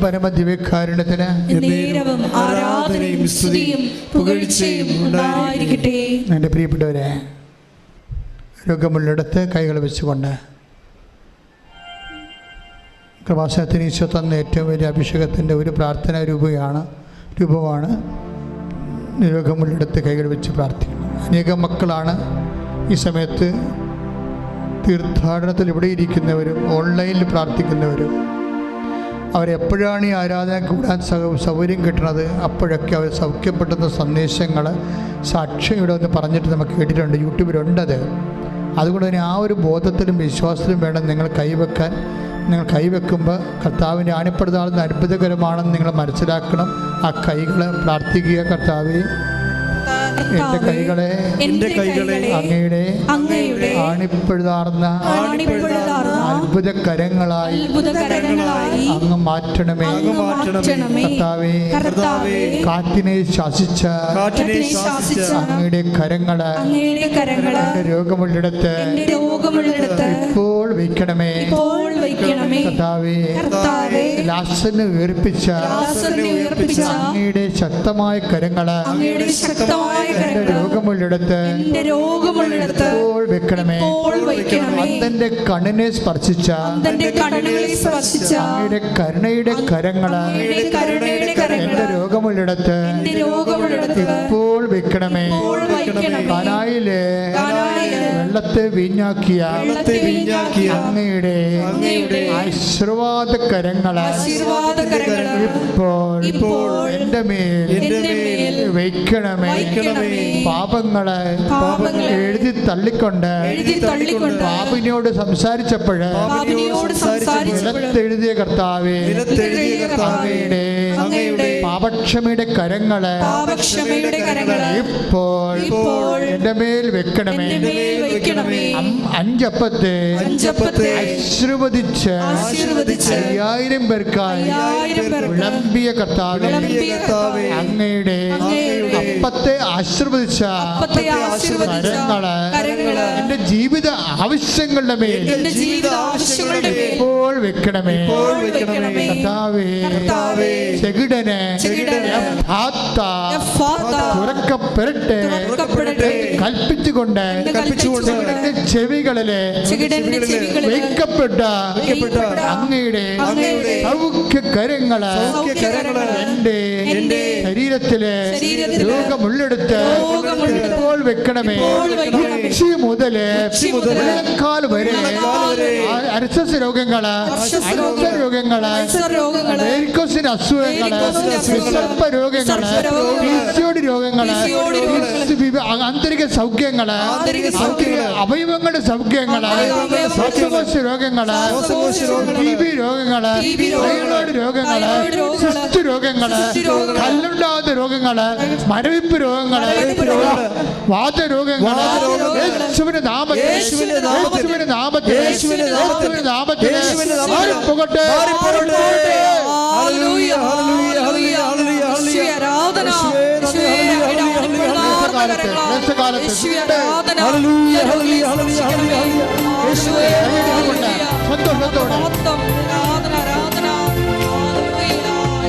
പരമദിവ്യകാരുണ്യത്തിന് ആരാധനയും സ്തുതിയും പുകഴ്ചയും ഉണ്ടായിരിക്കട്ടെ. എൻ്റെ പ്രിയപ്പെട്ടവരെ, രോഗമുള്ളിടത്ത് കൈകൾ വെച്ചുകൊണ്ട് കൃപാസനത്തിന് ഈശോ തന്ന ഏറ്റവും വലിയ അഭിഷേകത്തിൻ്റെ ഒരു പ്രാർത്ഥനാ രൂപമാണ് രോഗമുള്ളിടത്ത് കൈകൾ വെച്ച് പ്രാർത്ഥിക്കണം. അനേകം മക്കളാണ് ഈ സമയത്ത് തീർത്ഥാടനത്തിൽ ഇവിടെ ഇരിക്കുന്നവരും ഓൺലൈനിൽ പ്രാർത്ഥിക്കുന്നവരും. അവരെപ്പോഴാണ് ഈ ആരാധന കൂടാൻ സൗകര്യം കിട്ടുന്നത് അപ്പോഴൊക്കെ അവർ സൗഖ്യപ്പെടുന്ന സന്ദേശങ്ങൾ സാക്ഷ്യം ഇവിടെ ഒന്ന് പറഞ്ഞിട്ട് നമുക്ക് കേട്ടിട്ടുണ്ട്, യൂട്യൂബിലുണ്ടത്. അതുകൊണ്ട് തന്നെ ആ ഒരു ബോധത്തിലും വിശ്വാസത്തിലും വേണം നിങ്ങൾ കൈവെക്കാൻ. നിങ്ങൾ കൈവെക്കുമ്പോൾ കർത്താവിൻ്റെ ആണിപ്പെടുത്താവുന്ന അത്ഭുതകരമാണെന്ന് നിങ്ങൾ മനസ്സിലാക്കണം. ആ കൈകൾ പ്രാർത്ഥിക്കുക, കർത്താവേ എൻ്റെ കൈകളെ അങ്ങയുടെ ആണിപ്പെടുതാർന്ന അത്ഭുത കരങ്ങളായി അങ്ങ് മാറ്റണമേ. കർത്താവേ കാറ്റിനെ ശാസിച്ച അങ്ങയുടെ കരങ്ങള് എൻ്റെ രോഗമുള്ളിടത്ത് ഇപ്പോൾ വയ്ക്കണമേ. കർത്താവേ ലാസനെ ഉയർപ്പിച്ച അങ്ങയുടെ ശക്തമായ കരങ്ങള് എന്റെ രോഗമുള്ളിടത്ത് ഇപ്പോൾ വെക്കണമേ. അന്തന്റെ കണ്ണിനെ സ്പർശിച്ച അങ്ങയുടെ കരുണയുടെ കരങ്ങള് എന്റെ രോഗമുള്ളിടത്ത് ഇപ്പോൾ വെക്കണമേ. കാനായിലെ വെള്ളത്തെ വീഞ്ഞാക്കിയ അങ്ങയുടെ ആശീർവാദ കരങ്ങള് ഇപ്പോൾ എന്റെ മേൽ വയ്ക്കണമേ. പാപങ്ങളെ എഴുതി തള്ളിക്കൊണ്ട് പാപിനോട് സംസാരിച്ചപ്പോഴ് നിലത്തെഴുതിയ കർത്താവേ അങ്ങയുടെ പാപക്ഷമയുടെ കരങ്ങള് ഇപ്പോൾ എന്റെ മേൽ വെക്കണമേ. അഞ്ചപ്പത്തെ ആശീർവദിച്ച് 5000 പേർക്കായി വിളമ്പിയ കർത്താവേ അങ്ങയുടെ അപ്പത്തെ ആശീർവദിച്ച കരങ്ങള് എന്റെ ജീവിത ആവശ്യങ്ങളുടെ മേൽ ഇപ്പോൾ വെക്കണമേ. കർത്താവേ ചെകിടനെ തുറക്കപ്പെടട്ടെ കൽപ്പിച്ചുകൊണ്ട് ചെവികളിലെ വയ്ക്കപ്പെട്ട അങ്ങയുടെ സൗഖ്യ കരങ്ങള് എന്റെ ശരീരത്തിലെ രോഗമുള്ളെടുത്ത് ഇപ്പോൾ വെക്കണമേ. മുതല് കാൽ വരെ അർശസ് രോഗങ്ങള്, അൾസർ രോഗങ്ങള്, വെരിക്കോസിന് അസുഖങ്ങള്, വിസർപ്പ രോഗങ്ങള്, പിസിഒഡി രോഗങ്ങള്, ആന്തരിക സൗഖ്യങ്ങള്, അവയവങ്ങളുടെ സൗഖ്യങ്ങള്, ശ്വാസകോശ രോഗങ്ങള്, ടിബി രോഗങ്ങള്, തൈറോയ്ഡ് രോഗങ്ങള്, സിസ്റ്റ് രോഗങ്ങള്, കല്ലുണ്ടാകുന്ന രോഗങ്ങള്, മരവിപ്പ് രോഗങ്ങള്, വാതരോഗങ്ങള്, യേശുവിന്റെ നാമത്തിൽ പോകട്ടെ.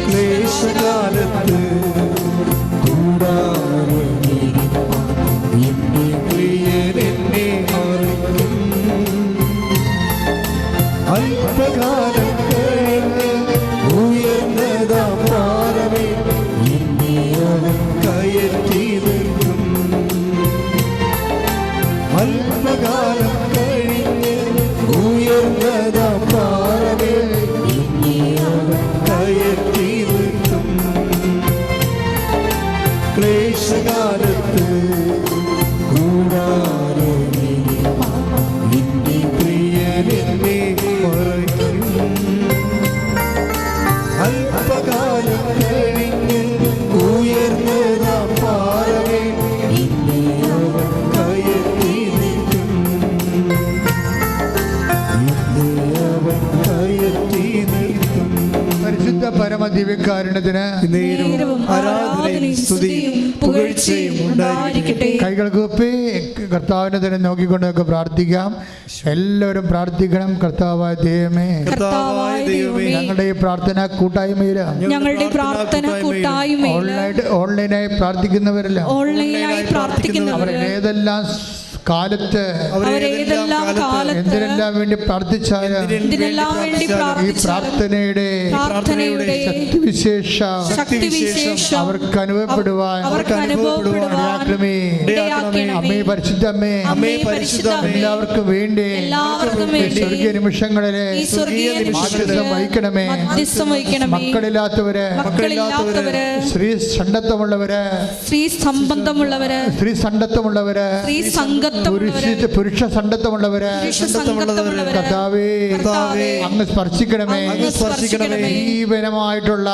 ക്ലേശകാലത്ത് അല്പകാലം ഉയർന്നതാം പാറമേ കയറ്റി നിൽക്കും. അല്പകാലം കഴിഞ്ഞ് ഉയർന്നതാം പാറമേ കയറ്റി നിൽക്കും. ക്ലേശകാലത്ത് അല്പകാലം കഴിഞ്ഞ് ഉയർന്നതാം പാറമേ കയറ്റി നിൽക്കും. കയറ്റി നിൽക്കും. പരിശുദ്ധ പരമദിവ്യകാരുണ്യത്തിന് ആരാധനയും സ്തുതിയും പുകഴ്ചയും ഉണ്ടായിരിക്കട്ടെ. കൈകൾ കൂപ്പി കർത്താവിനെ തന്നെ നോക്കിക്കൊണ്ട് നമുക്ക് പ്രാർത്ഥിക്കാം. എല്ലാവരും പ്രാർത്ഥിക്കണം. കർത്താവായ ദൈവമേ, കർത്താവായ ദൈവമേ, ഞങ്ങളുടെ ഈ പ്രാർത്ഥന കൂട്ടായ്മയിൽ ഞങ്ങളുടെ പ്രാർത്ഥന കൂട്ടായ്മയിൽ ഓൺലൈനായി പ്രാർത്ഥിക്കുന്നവരെല്ലാം ഓൺലൈനായി പ്രാർത്ഥിക്കുന്നവർ ഏതെല്ലാം കാലത്ത് എന്തിനെല്ലാം വേണ്ടി പ്രാർത്ഥിച്ചാലും ഈ പ്രാർത്ഥനയുടെ ശക്തിവിശേഷം അവർക്ക് അനുഭവപ്പെടുവാൻ അമ്മേ പരിശുദ്ധമ്മേ, എല്ലാവർക്കും വേണ്ടി സ്വർഗീയ നിമിഷങ്ങളിലെ വഹിക്കണമേ. മക്കളില്ലാത്തവര്, സ്ത്രീ സണ്ടത്വമുള്ളവര്, പുരുഷ സണ്ടത്വമുള്ളവര്, കർത്താവേ അങ്ങ് സ്പർശിക്കണമേ. ജീവനമായിട്ടുള്ള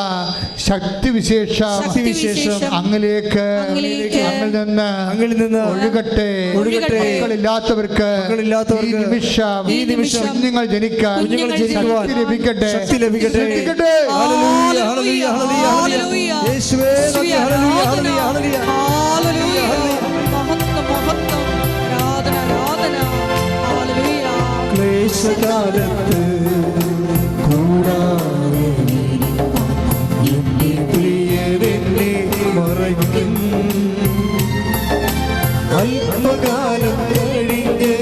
ശക്തിവിശേഷം അങ്ങിലേക്ക് അങ്ങിൽ നിന്ന് ഒഴുകട്ടെ. മക്കളില്ലാത്തവർക്ക് ഈ നിമിഷം കുഞ്ഞുങ്ങൾ ജനിക്കാൻ ശക്തി ലഭിക്കട്ടെ. ക്ലേശകാലത്ത് കൂടാതെ എന്റെ പ്രിയരെന്നെ മറയ്ക്കും. അല്പകാലം കഴിഞ്ഞ്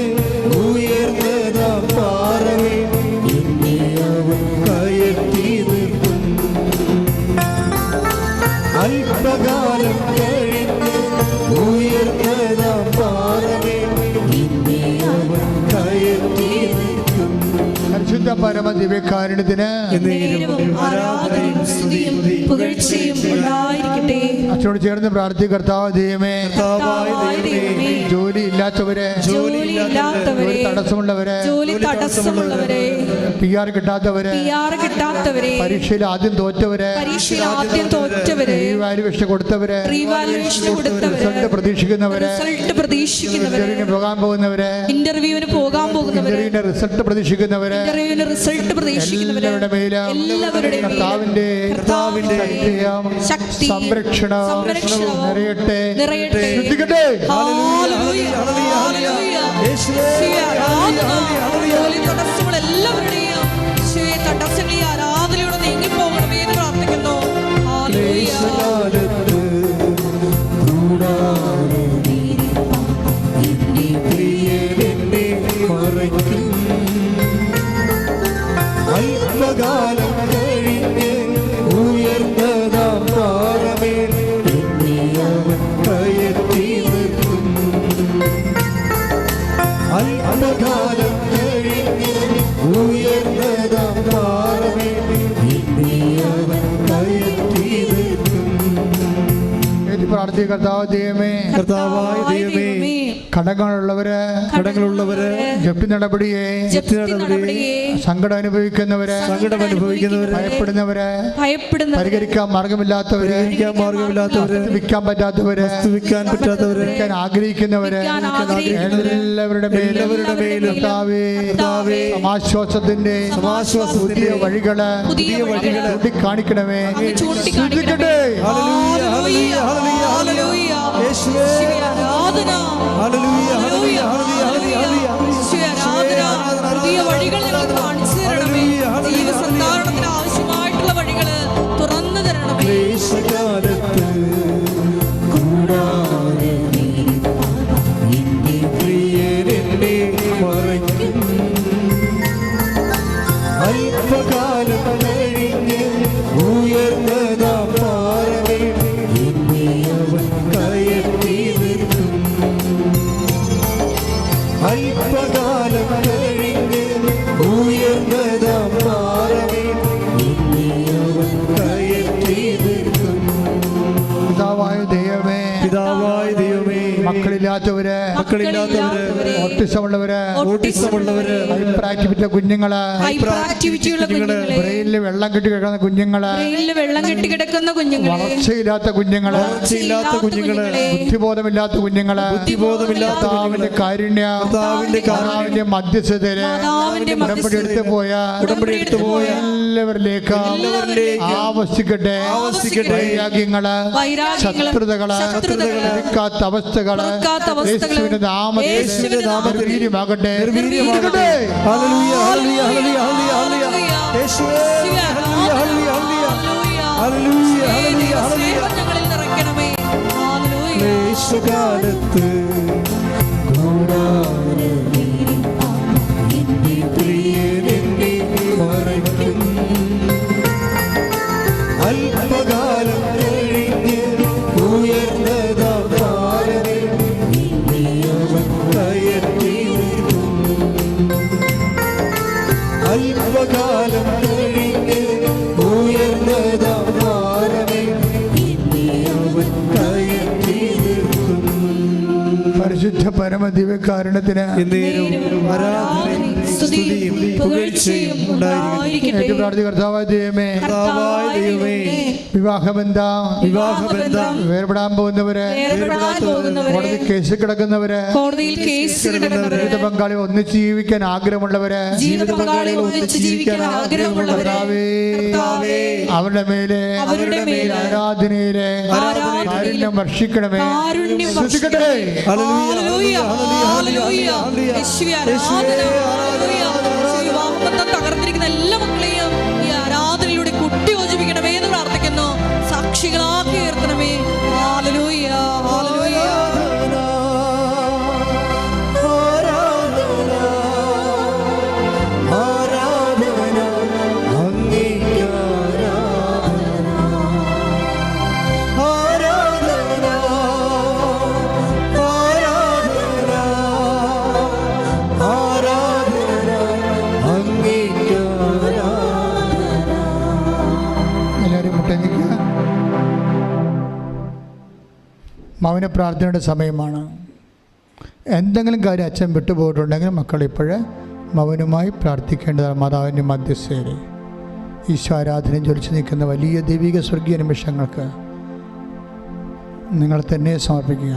ഉയർന്നതാ പാറമേ എന്നെ അവൻ കയറ്റി നിർത്തും. അല്പകാലം കഴിഞ്ഞ് ഉയർന്നതാ പാറമേ എന്നെ അവൻ കയറ്റി നിർത്തും. പരിശുദ്ധ പരമ ദിവ്യകാരുണ്യത്തിന് അച്ഛനോട് ചേർന്ന് പ്രാർത്ഥിക്കുക. കർത്താവ് ദൈവമേ, ജോലി ഇല്ലാത്തവരെ, തടസ്സമുള്ളവരെ, PR കിട്ടാത്തവരെ, പരീക്ഷയിൽ ആദ്യം തോറ്റവരെ, റീവാലുവേഷൻ കൊടുത്തവരെ, റിസൾട്ട് പ്രതീക്ഷിക്കുന്നവരെ, പോകാൻ പോകുന്നവരെ, ഇന്റർവ്യൂവിന് പോകാൻ പോകുന്നവരെ, റിസൾട്ട് പ്രതീക്ഷിക്കുന്നവരെ, എല്ലാവരുടെ മേലും കർത്താവിന്റെ ശക്തി സംരക്ഷണം നിറയട്ടെ. ശ്രദ്ധിക്കട്ടെ. എല്ലാവരുടെയും തടസ്സങ്ങൾ ഈ ആരാധനയോടെ നീങ്ങിപ്പോകണമേ എന്ന് പ്രാർത്ഥിക്കുന്നു. അല്പകാലം കഴിഞ്ഞ് ഉയർന്നതാ പാറമേൽ എന്നെ അവൻ കയറ്റി നിർത്തും. അല്പകാലം കഴിഞ്ഞ് ഉയർന്നതാ പാറമേൽ എന്നെ അവൻ കയറ്റി നിർത്തും. പ്രാർത്ഥിക്കുക. കർത്താവ് ദൈവമേ, കർത്താവായ ദൈവമേ, കടങ്ങളുള്ളവര്, ജപ്തി നടപടിയെ, സങ്കടം അനുഭവിക്കുന്നവര്, ഭയപ്പെടുന്നവര്, പരിഹരിക്കാൻ മാർഗമില്ലാത്തവര്, വിൽക്കാൻ പറ്റാത്തവര്, വിൽക്കാൻ ആഗ്രഹിക്കുന്നവര്, എല്ലാവരുടെ മേലും സമാശ്വാസത്തിന്റെ പുതിയ വഴികള് ചൂണ്ടിക്കാണിക്കണമേ. ശ്രദ്ധിക്കട്ടെ. പുതിയ വഴികൾ ഞങ്ങൾക്ക് കാണിച്ചു തരണമേ. ജീവസന്ധാരണത്തിന് ആവശ്യമായിട്ടുള്ള വഴികൾ തുറന്നു തരണമേ. കൂടാതെ എന്റെ പ്രിയരെന്നെ മറയ്ക്കും. അല്പകാലം കഴിഞ്ഞ് ഉയർന്നതാ പാറമേൽ എന്നെ അവൻ കയറ്റി നിർത്തും. അല്പകാലം കഴിഞ്ഞ് ഉയർന്നതാ പാറമേൽ എന്നെ അവൻ കയറ്റി നിർത്തും. പിതാവായ ദൈവമേ, മക്കളില്ലാത്തവര്, ഓട്ടിസമുള്ളവര്, ഹൈപ്പർ ആക്ടിവിറ്റി കുഞ്ഞുങ്ങള്, ബ്രെയിനിൽ വെള്ളം കെട്ടി കിടക്കുന്ന കുഞ്ഞുങ്ങള്, വളർച്ചയില്ലാത്ത കുഞ്ഞുങ്ങള്, ബുദ്ധിബോധമില്ലാത്ത കുഞ്ഞുങ്ങള്, കർത്താവിന്റെ കാരുണ്യ മധ്യസ്ഥതയില് ഉടമ്പടി എടുത്തു പോയ എല്ലാവരിലേക്ക് ആവശ്യിക്കട്ടെ. വൈരാഗ്യങ്ങള്, ശത്രുതകള്, അവസ്ഥകള് തുറക്കാത്ത അവസ്ഥകൾ യേശുവിന്റെ നാമത്തിൽ യേശുവിന്റെ നാമത്തിൽ നിർവീര്യമാകട്ടെ. നിർവീര്യമാകട്ടെ. ഹല്ലേലൂയ, ഹല്ലേലൂയ, ഹല്ലേലൂയ, ഹല്ലേലൂയ, ഹല്ലേലൂയ. യേശുവേ, ഹല്ലേലൂയ, ഹല്ലേലൂയ, ഹല്ലേലൂയ, ഹല്ലേലൂയ, ഹല്ലേലൂയ. ഞങ്ങളിൽ നിറയ്ക്കണമേ. ഹല്ലേലൂയ. ക്ലേശകാലത്ത് കൂടാരമേ എന്റെ പ്രിയൻ എന്നെ മറയ്ക്കും. അല്പകാലം കഴിഞ്ഞ് ഉയർന്നതാം ഭാരമേ എന്നെ അവൻ കയറ്റി നിർത്തും. അല്പകാലം കഴിഞ്ഞ് ഉയർന്നതാം ഭാരമേ എന്നെ അവൻ കയറ്റി നിർത്തും. പരിശുദ്ധ പരമദിവ്യകാരുണ്യത്തിന് ആരാധനയും സ്തുതിയും പുകഴ്ചയും ഉണ്ടായിരിക്കട്ടെ. ഏറ്റവും പ്രാർത്ഥി കർത്താവായ ദൈവമേ, വിവാഹബന്ധം വേർപെടാൻ പോകുന്നവര്, കോടതി കേസ് കിടക്കുന്നവര്, ജീവിത പങ്കാളി ഒന്നിച്ച് ജീവിക്കാൻ ആഗ്രഹമുള്ളവര്, അവരുടെ മേലെ ആരാധനയിലെ കാരുണ്യം വർഷിക്കണമേ. ശ്രദ്ധിക്കട്ടെ. തകർന്നിരിക്കുന്ന എല്ലാ മക്കളെയും ഈ ആരാധനയിലൂടെ കുട്ടി യോജിപ്പിക്കണമേ എന്ന് പ്രാർത്ഥിക്കുന്നു. സാക്ഷികളാക്കി ഉയർത്തണമേ. Hallelujah, hallelujah. മൗന പ്രാർത്ഥനയുടെ സമയമാണ്. എന്തെങ്കിലും കാര്യം അച്ഛൻ വിട്ടുപോയിട്ടുണ്ടെങ്കിൽ മക്കൾ ഇപ്പോഴേ മൗനമായി പ്രാർത്ഥിക്കേണ്ടതാണ്. മാതാവിൻ്റെ മധ്യസ്ഥയിൽ ഈശോ ആരാധനയും ജ്വലിച്ച് നിൽക്കുന്ന വലിയ ദൈവിക സ്വർഗീയ നിമിഷങ്ങൾക്ക് നിങ്ങൾ തന്നെ സമർപ്പിക്കുക.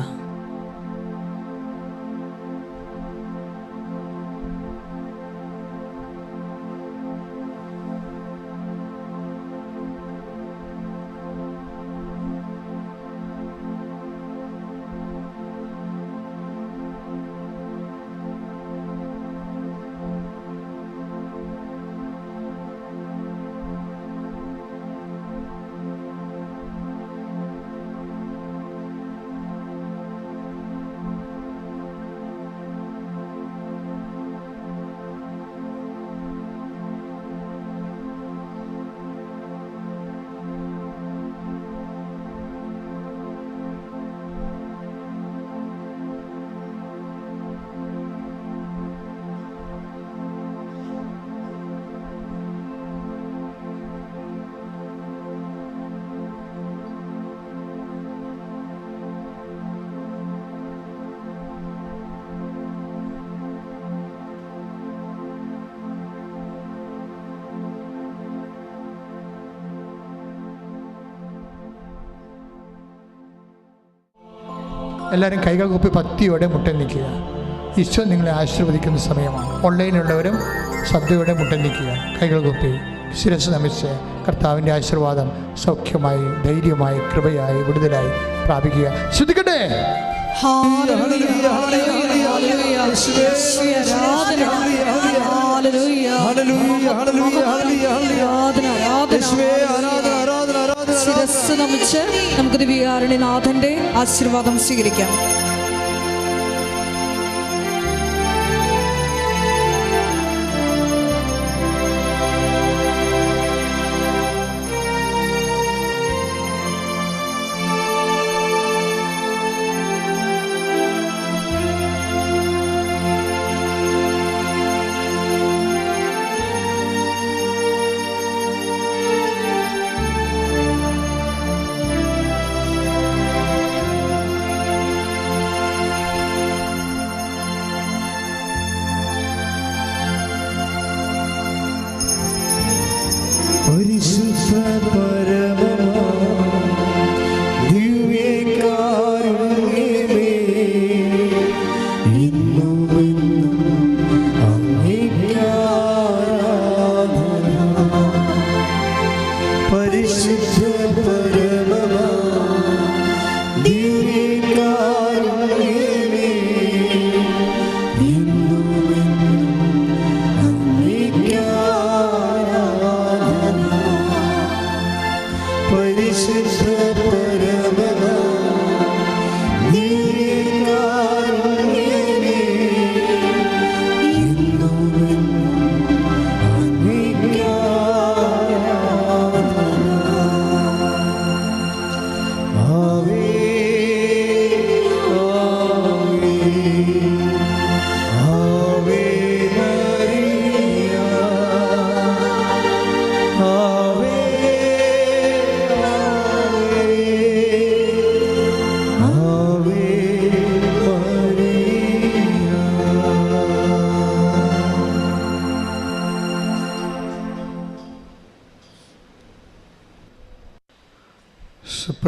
എല്ലാവരും കൈകൾ കൂപ്പി ഭക്തിയോടെ മുട്ടൻ നിൽക്കുക. ഈശോ നിങ്ങളെ ആശീർവദിക്കുന്ന സമയമാണ്. ഓൺലൈനിലുള്ളവരും ശ്രദ്ധയോടെ മുട്ടൻ നിൽക്കുക. കൈകൾ കൂപ്പി ശിരസ് നമിച്ച് കർത്താവിൻ്റെ ആശീർവാദം സൗഖ്യമായി, ധൈര്യമായി, കൃപയായി, വിടുതലായി പ്രാപിക്കുക. ശ്രദ്ധിക്കട്ടെ. ശിരസ്സ് നമിച്ച് നമുക്ക് ദിവ്യകാരുണ്യനാഥന്റെ ആശീർവാദം സ്വീകരിക്കാം. പരിശുദ്ധ പരമമാ ദിവ്യകാരുണ്യമേ, ഇന്നുമെന്നും അങ്ങേക്ക് ആരാധന. പരിശുദ്ധ പരമമാ ദിവ്യകാരുണ്യമേ,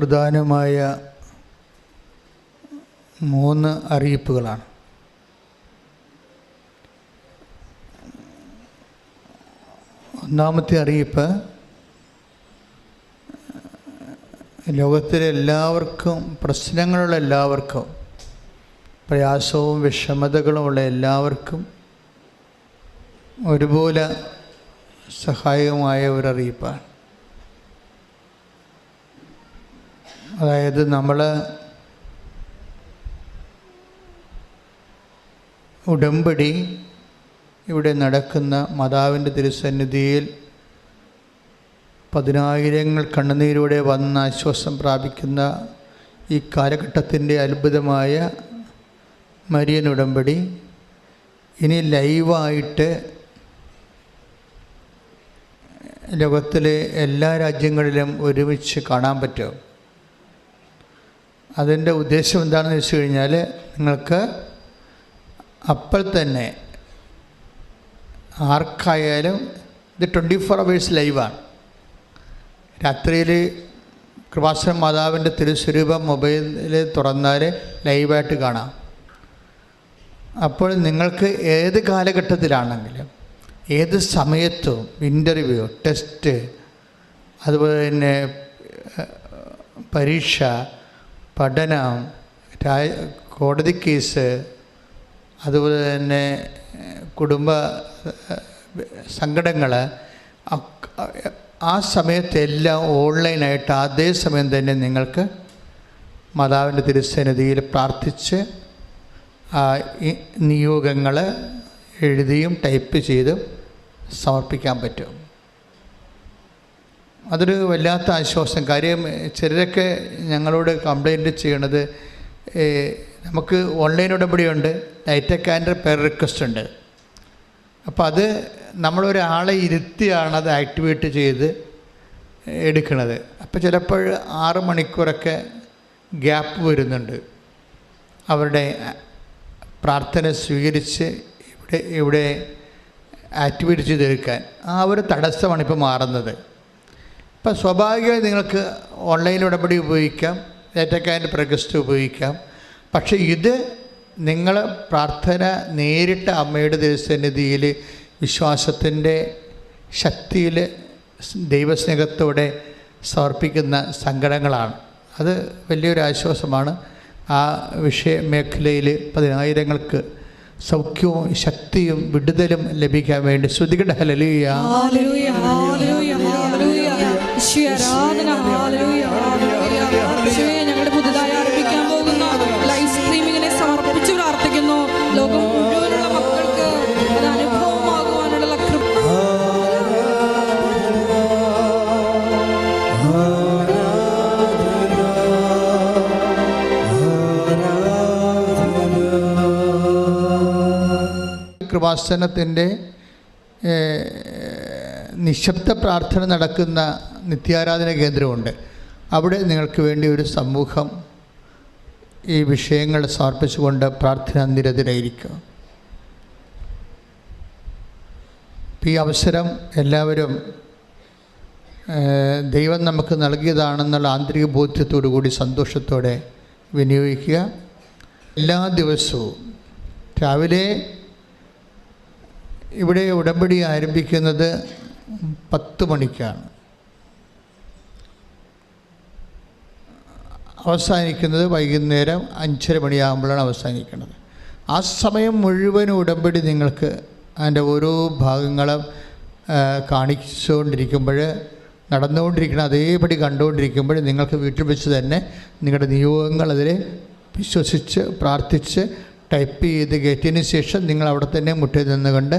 പ്രധാനമായ 3 അറിയിപ്പുകളാണ്. ഒന്നാമത്തെ അറിയിപ്പ്, ലോകത്തിലെ എല്ലാവർക്കും, പ്രശ്നങ്ങളുള്ള എല്ലാവർക്കും, പ്രയാസവും വിഷമതകളുമുള്ള എല്ലാവർക്കും ഒരുപോലെ സഹായകമായ ഒരറിയിപ്പാണ്. അതായത് നമ്മൾ ഉടമ്പടി ഇവിടെ നടക്കുന്ന മാതാവിൻ്റെ തിരുസന്നിധിയിൽ 10,000 കണ്ണുനീരോടെ വന്ന് ആശ്വാസം പ്രാപിക്കുന്ന ഈ കാലഘട്ടത്തിൻ്റെ അത്ഭുതമായ മരിയൻ ഉടമ്പടി ഇനി ലൈവായിട്ട് ലോകത്തിലെ എല്ലാ രാജ്യങ്ങളിലും ഒരുമിച്ച് കാണാൻ പറ്റും. അതിൻ്റെ ഉദ്ദേശം എന്താണെന്ന് വെച്ച് കഴിഞ്ഞാൽ, നിങ്ങൾക്ക് അപ്പോൾ തന്നെ ആർക്കായാലും ഇത് 24 hours ലൈവാണ്. രാത്രിയിൽ കൃപാസനം മാതാവിൻ്റെ തിരുസ്വരൂപം മൊബൈലിൽ തുറന്നാൽ ലൈവായിട്ട് കാണാം. അപ്പോൾ നിങ്ങൾക്ക് ഏത് കാലഘട്ടത്തിലാണെങ്കിലും ഏത് സമയത്തും ഇൻ്റർവ്യൂ, ടെസ്റ്റ്, അതുപോലെ തന്നെ പരീക്ഷ, പഠനം, കോടതി കേസ്, അതുപോലെ തന്നെ കുടുംബ സങ്കടങ്ങൾ, ആ സമയത്തെല്ലാം ഓൺലൈനായിട്ട് അതേ സമയം തന്നെ നിങ്ങൾക്ക് മാതാവിൻ്റെ തിരുസന്നിധിയിൽ പ്രാർത്ഥിച്ച് നിയോഗങ്ങൾ എഴുതിയും ടൈപ്പ് ചെയ്തും സമർപ്പിക്കാൻ പറ്റും. അതൊരു വല്ലാത്ത ആശ്വാസം. കാര്യം ചിലരൊക്കെ ഞങ്ങളോട് കംപ്ലൈൻറ്റ് ചെയ്യണത്, നമുക്ക് ഓൺലൈൻ ഉടമ്പടിയുണ്ട്, നൈറ്റ് ഓഫ് കാൻഡർ പെർ റിക്വസ്റ്റ് ഉണ്ട്. അപ്പോൾ അത് നമ്മളൊരാളെ ഇരുത്തിയാണ് അത് ആക്ടിവേറ്റ് ചെയ്ത് എടുക്കുന്നത്. അപ്പോൾ ചിലപ്പോൾ 6 മണിക്കൂറൊക്കെ ഗ്യാപ്പ് വരുന്നുണ്ട് അവരുടെ പ്രാർത്ഥന സ്വീകരിച്ച് ഇവിടെ ആക്ടിവേറ്റ് ചെയ്തെടുക്കാൻ. ആ ഒരു തടസ്സമാണ് ഇപ്പോൾ മാറുന്നത്. ഇപ്പം സ്വാഭാവികമായി നിങ്ങൾക്ക് ഓൺലൈൻ ഉടമ്പടി ഉപയോഗിക്കാം, നൈറ്റ് ഓഫ് കാൻഡർ പെർ റിക്വസ്റ്റ് ഉപയോഗിക്കാം. പക്ഷേ ഇത് നിങ്ങൾ പ്രാർത്ഥന നേരിട്ട് അമ്മയുടെ തിരുസന്നിധിയിൽ വിശ്വാസത്തിൻ്റെ ശക്തിയിൽ ദൈവസ്നേഹത്തോടെ സമർപ്പിക്കുന്ന സങ്കടങ്ങളാണ്. അത് വലിയൊരു ആശ്വാസമാണ്. ആ മേഖലയിൽ 10,000 സൗഖ്യവും ശക്തിയും വിടുതലും ലഭിക്കാൻ വേണ്ടി ശ്രുതികട ഹല്ലേലൂയ. ഹല്ലേലൂയ, ഹല്ലേലൂയ, ഹല്ലേലൂയ. ഈശോയെ ആരാധന. Hallelujah, hallelujah. ഈശോയെ ഞങ്ങളുടെ പുതുതായി ആരംഭിക്കാൻ പോകുന്ന ലൈവ് സ്ട്രീമിങ്ങിനെ സമർപ്പിച്ച് പ്രാർത്ഥിക്കുന്നു. ലോകം മുഴുവനുള്ള മക്കൾക്ക് അത് അനുഭവമാകുവാനുള്ള കൃപ. കൃപാസനത്തിൻ്റെ നിശബ്ദ പ്രാർത്ഥന നടക്കുന്ന നിത്യാരാധന കേന്ദ്രമുണ്ട്. അവിടെ നിങ്ങൾക്ക് വേണ്ടി ഒരു സമൂഹം ഈ വിഷയങ്ങൾ സമർപ്പിച്ചുകൊണ്ട് പ്രാർത്ഥന നിരതരായിരിക്കും. ഈ അവസരം എല്ലാവരും ദൈവം നമുക്ക് നൽകിയതാണെന്നുള്ള ആന്തരിക ബോധ്യത്തോടു കൂടി സന്തോഷത്തോടെ വിനിയോഗിക്കുക. എല്ലാ ദിവസവും രാവിലെ ഇവിടെ ഉടമ്പടി ആരംഭിക്കുന്നത് 10 മണിക്കാണ്, അവസാനിക്കുന്നത് വൈകുന്നേരം 5:30 മണിയാകുമ്പോഴാണ് അവസാനിക്കുന്നത്. ആ സമയം മുഴുവൻ ഉടമ്പടി നിങ്ങൾക്ക് അതിൻ്റെ ഓരോ ഭാഗങ്ങളും കാണിച്ചുകൊണ്ടിരിക്കുമ്പോൾ, നടന്നുകൊണ്ടിരിക്കണം, അതേപടി കണ്ടുകൊണ്ടിരിക്കുമ്പോൾ നിങ്ങൾക്ക് വീട്ടിൽ വെച്ച് തന്നെ നിങ്ങളുടെ നിയോഗങ്ങൾ അതിൽ വിശ്വസിച്ച് പ്രാർത്ഥിച്ച് ടൈപ്പ് ചെയ്ത് കയറ്റിയതിന് ശേഷം നിങ്ങൾ അവിടെ തന്നെ മുട്ടിൽ നിന്നുകൊണ്ട്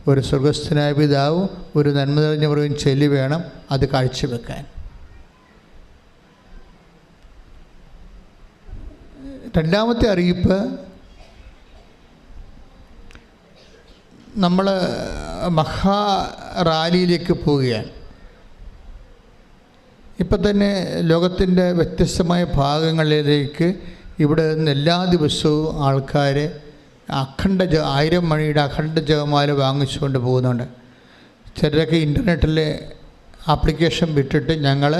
ഒരു സ്വർഗസ്ഥനായ പിതാവും ഒരു നന്മ നിറഞ്ഞവരും ചൊല്ലി വേണം അത് കാഴ്ചവെക്കാൻ. രണ്ടാമത്തെ അറിയിപ്പ്, നമ്മൾ മഹാറാലിയിലേക്ക് പോവുകയാണ്. ഇപ്പം തന്നെ ലോകത്തിൻ്റെ വ്യത്യസ്തമായ ഭാഗങ്ങളിലേക്ക് ഇവിടെ നിന്ന് എല്ലാ ദിവസവും ആൾക്കാർ 1000 മണിയുടെ അഖണ്ഡ ജപമാല വാങ്ങിച്ചുകൊണ്ട് പോകുന്നുണ്ട്. ചിലരൊക്കെ ഇൻ്റർനെറ്റിൽ ആപ്ലിക്കേഷൻ വിട്ടിട്ട് ഞങ്ങൾ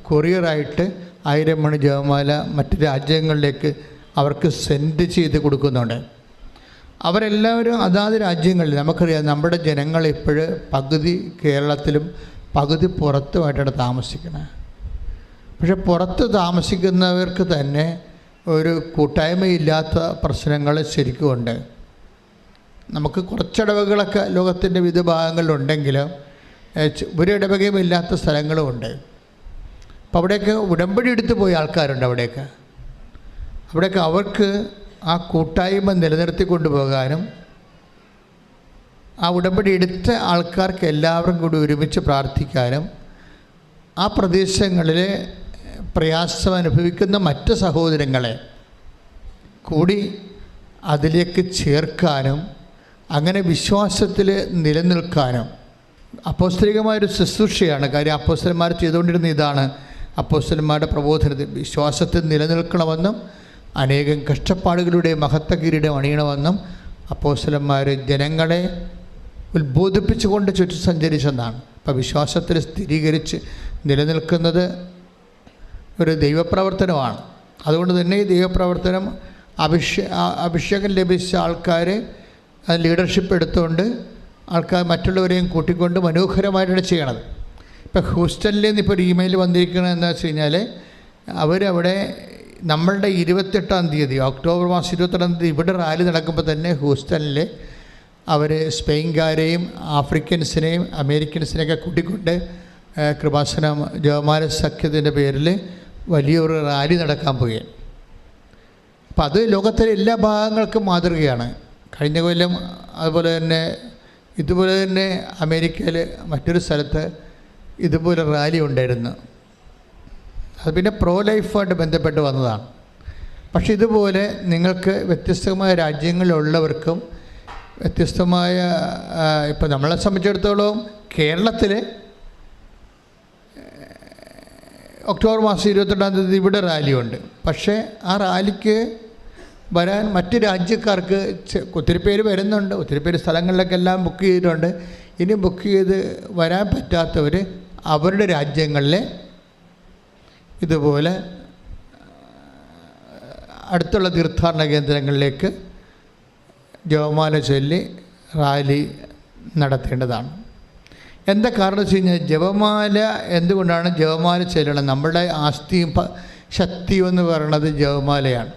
കൊറിയറായിട്ട് 1000 മണി ജപമാല മറ്റ് രാജ്യങ്ങളിലേക്ക് അവർക്ക് സെൻഡ് ചെയ്ത് കൊടുക്കുന്നുണ്ട്. അവരെല്ലാവരും അതാത് രാജ്യങ്ങളിൽ, നമുക്കറിയാം നമ്മുടെ ജനങ്ങൾ ഇപ്പോഴും പകുതി കേരളത്തിലും പകുതി പുറത്തുമായിട്ടാണ് താമസിക്കുന്നത്. പക്ഷെ പുറത്ത് താമസിക്കുന്നവർക്ക് തന്നെ ഒരു കൂട്ടായ്മയില്ലാത്ത പ്രശ്നങ്ങൾ ശരിക്കും ഉണ്ട്. നമുക്ക് കുറച്ചിടവകളൊക്കെ ലോകത്തിൻ്റെ വിവിധ ഭാഗങ്ങളിലുണ്ടെങ്കിലും ഒരു ഇടവകയും ഇല്ലാത്ത സ്ഥലങ്ങളുമുണ്ട്. അപ്പോൾ അവിടെയൊക്കെ ഉടമ്പടി എടുത്ത് പോയ ആൾക്കാരുണ്ട്. അവിടെയൊക്കെ അവർക്ക് ആ കൂട്ടായ്മ നിലനിർത്തി കൊണ്ടുപോകാനും ആ ഉടമ്പടി എടുത്ത ആൾക്കാർക്ക് എല്ലാവരും കൂടി ഒരുമിച്ച് പ്രാർത്ഥിക്കാനും ആ പ്രദേശങ്ങളിലെ പ്രയാസം അനുഭവിക്കുന്ന മറ്റ് സഹോദരങ്ങളെ കൂടി അതിലേക്ക് ചേർക്കാനും അങ്ങനെ വിശ്വാസത്തിൽ നിലനിൽക്കാനും അപ്പോസ്തലികമായൊരു ശുശ്രൂഷയാണ്. കാര്യം അപ്പോസ്തലന്മാർ ചെയ്തുകൊണ്ടിരുന്ന ഇതാണ്. അപ്പോസ്തലന്മാരുടെ പ്രബോധനത്തിൽ വിശ്വാസത്തിൽ നിലനിൽക്കണമെന്നും അനേകം കഷ്ടപ്പാടുകളുടെ മഹത്വ കിരീടം അണിയണമെന്നും അപ്പോസ്തലന്മാർ ജനങ്ങളെ ഉത്ബോധിപ്പിച്ചുകൊണ്ട് ചുറ്റി സഞ്ചരിച്ചെന്നാണ്. അപ്പോൾ വിശ്വാസത്തിൽ സ്ഥിരീകരിച്ച് നിലനിൽക്കുന്നത് ഒരു ദൈവപ്രവർത്തനമാണ്. അതുകൊണ്ട് തന്നെ ഈ ദൈവപ്രവർത്തനം അഭിഷേകം ലഭിച്ച ആൾക്കാർ ലീഡർഷിപ്പ് എടുത്തുകൊണ്ട് ആൾക്കാർ മറ്റുള്ളവരെയും കൂട്ടിക്കൊണ്ട് മനോഹരമായിട്ടാണ് ചെയ്യണത്. ഇപ്പോൾ ഹൂസ്റ്റണിൽ നിന്ന് ഇപ്പോൾ ഒരു ഇമെയിൽ വന്നിരിക്കുന്നത് എന്താ വെച്ച് കഴിഞ്ഞാൽ അവരവിടെ നമ്മളുടെ 28-ാം തീയതി ഒക്ടോബർ മാസം 22-ാം തീയതി ഇവിടെ റാലി നടക്കുമ്പോൾ തന്നെ ഹൂസ്റ്റണിൽ അവർ സ്പെയിൻകാരെയും ആഫ്രിക്കൻസിനെയും അമേരിക്കൻസിനെയൊക്കെ കൂട്ടിക്കൊണ്ട് കൃപാസനം ജപമാല സഖ്യത്തിൻ്റെ പേരിൽ വലിയൊരു റാലി നടക്കാൻ പോവുകയാണ്. അപ്പം അത് ലോകത്തിലെ എല്ലാ ഭാഗങ്ങൾക്കും മാതൃകയാണ്. കഴിഞ്ഞ കൊല്ലം ഇതുപോലെ തന്നെ അമേരിക്കയിൽ മറ്റൊരു സ്ഥലത്ത് ഇതുപോലെ റാലി ഉണ്ടായിരുന്നു. അത് പിന്നെ പ്രോ ലൈഫായിട്ട് ബന്ധപ്പെട്ട് വന്നതാണ്. പക്ഷേ ഇതുപോലെ നിങ്ങൾക്ക് വ്യത്യസ്തമായ രാജ്യങ്ങളിലുള്ളവർക്കും വ്യത്യസ്തമായ ഇപ്പം നമ്മളെ സംബന്ധിച്ചിടത്തോളം കേരളത്തിൽ ഒക്ടോബർ മാസം 22-ാം തീയതി ഇവിടെ റാലിയുണ്ട്. പക്ഷേ ആ റാലിക്ക് വരാൻ മറ്റ് രാജ്യക്കാർക്ക് ഒത്തിരി പേര് വരുന്നുണ്ട്. ഒത്തിരി പേര് സ്ഥലങ്ങളിലൊക്കെ എല്ലാം ബുക്ക് ചെയ്തിട്ടുണ്ട്. ഇനി ബുക്ക് ചെയ്ത് വരാൻ പറ്റാത്തവർ അവരുടെ രാജ്യങ്ങളിലെ ഇതുപോലെ അടുത്തുള്ള തീർത്ഥാടന കേന്ദ്രങ്ങളിലേക്ക് ജപമാല ചൊല്ലി റാലി നടത്തേണ്ടതാണ്. എന്താ കാരണം വെച്ച് കഴിഞ്ഞാൽ ജപമാല എന്തുകൊണ്ടാണ് ജപമാല ചൊല്ലണം? നമ്മുടെ ആസ്തിയും ശക്തിയും എന്ന് പറയുന്നത് ജപമാലയാണ്.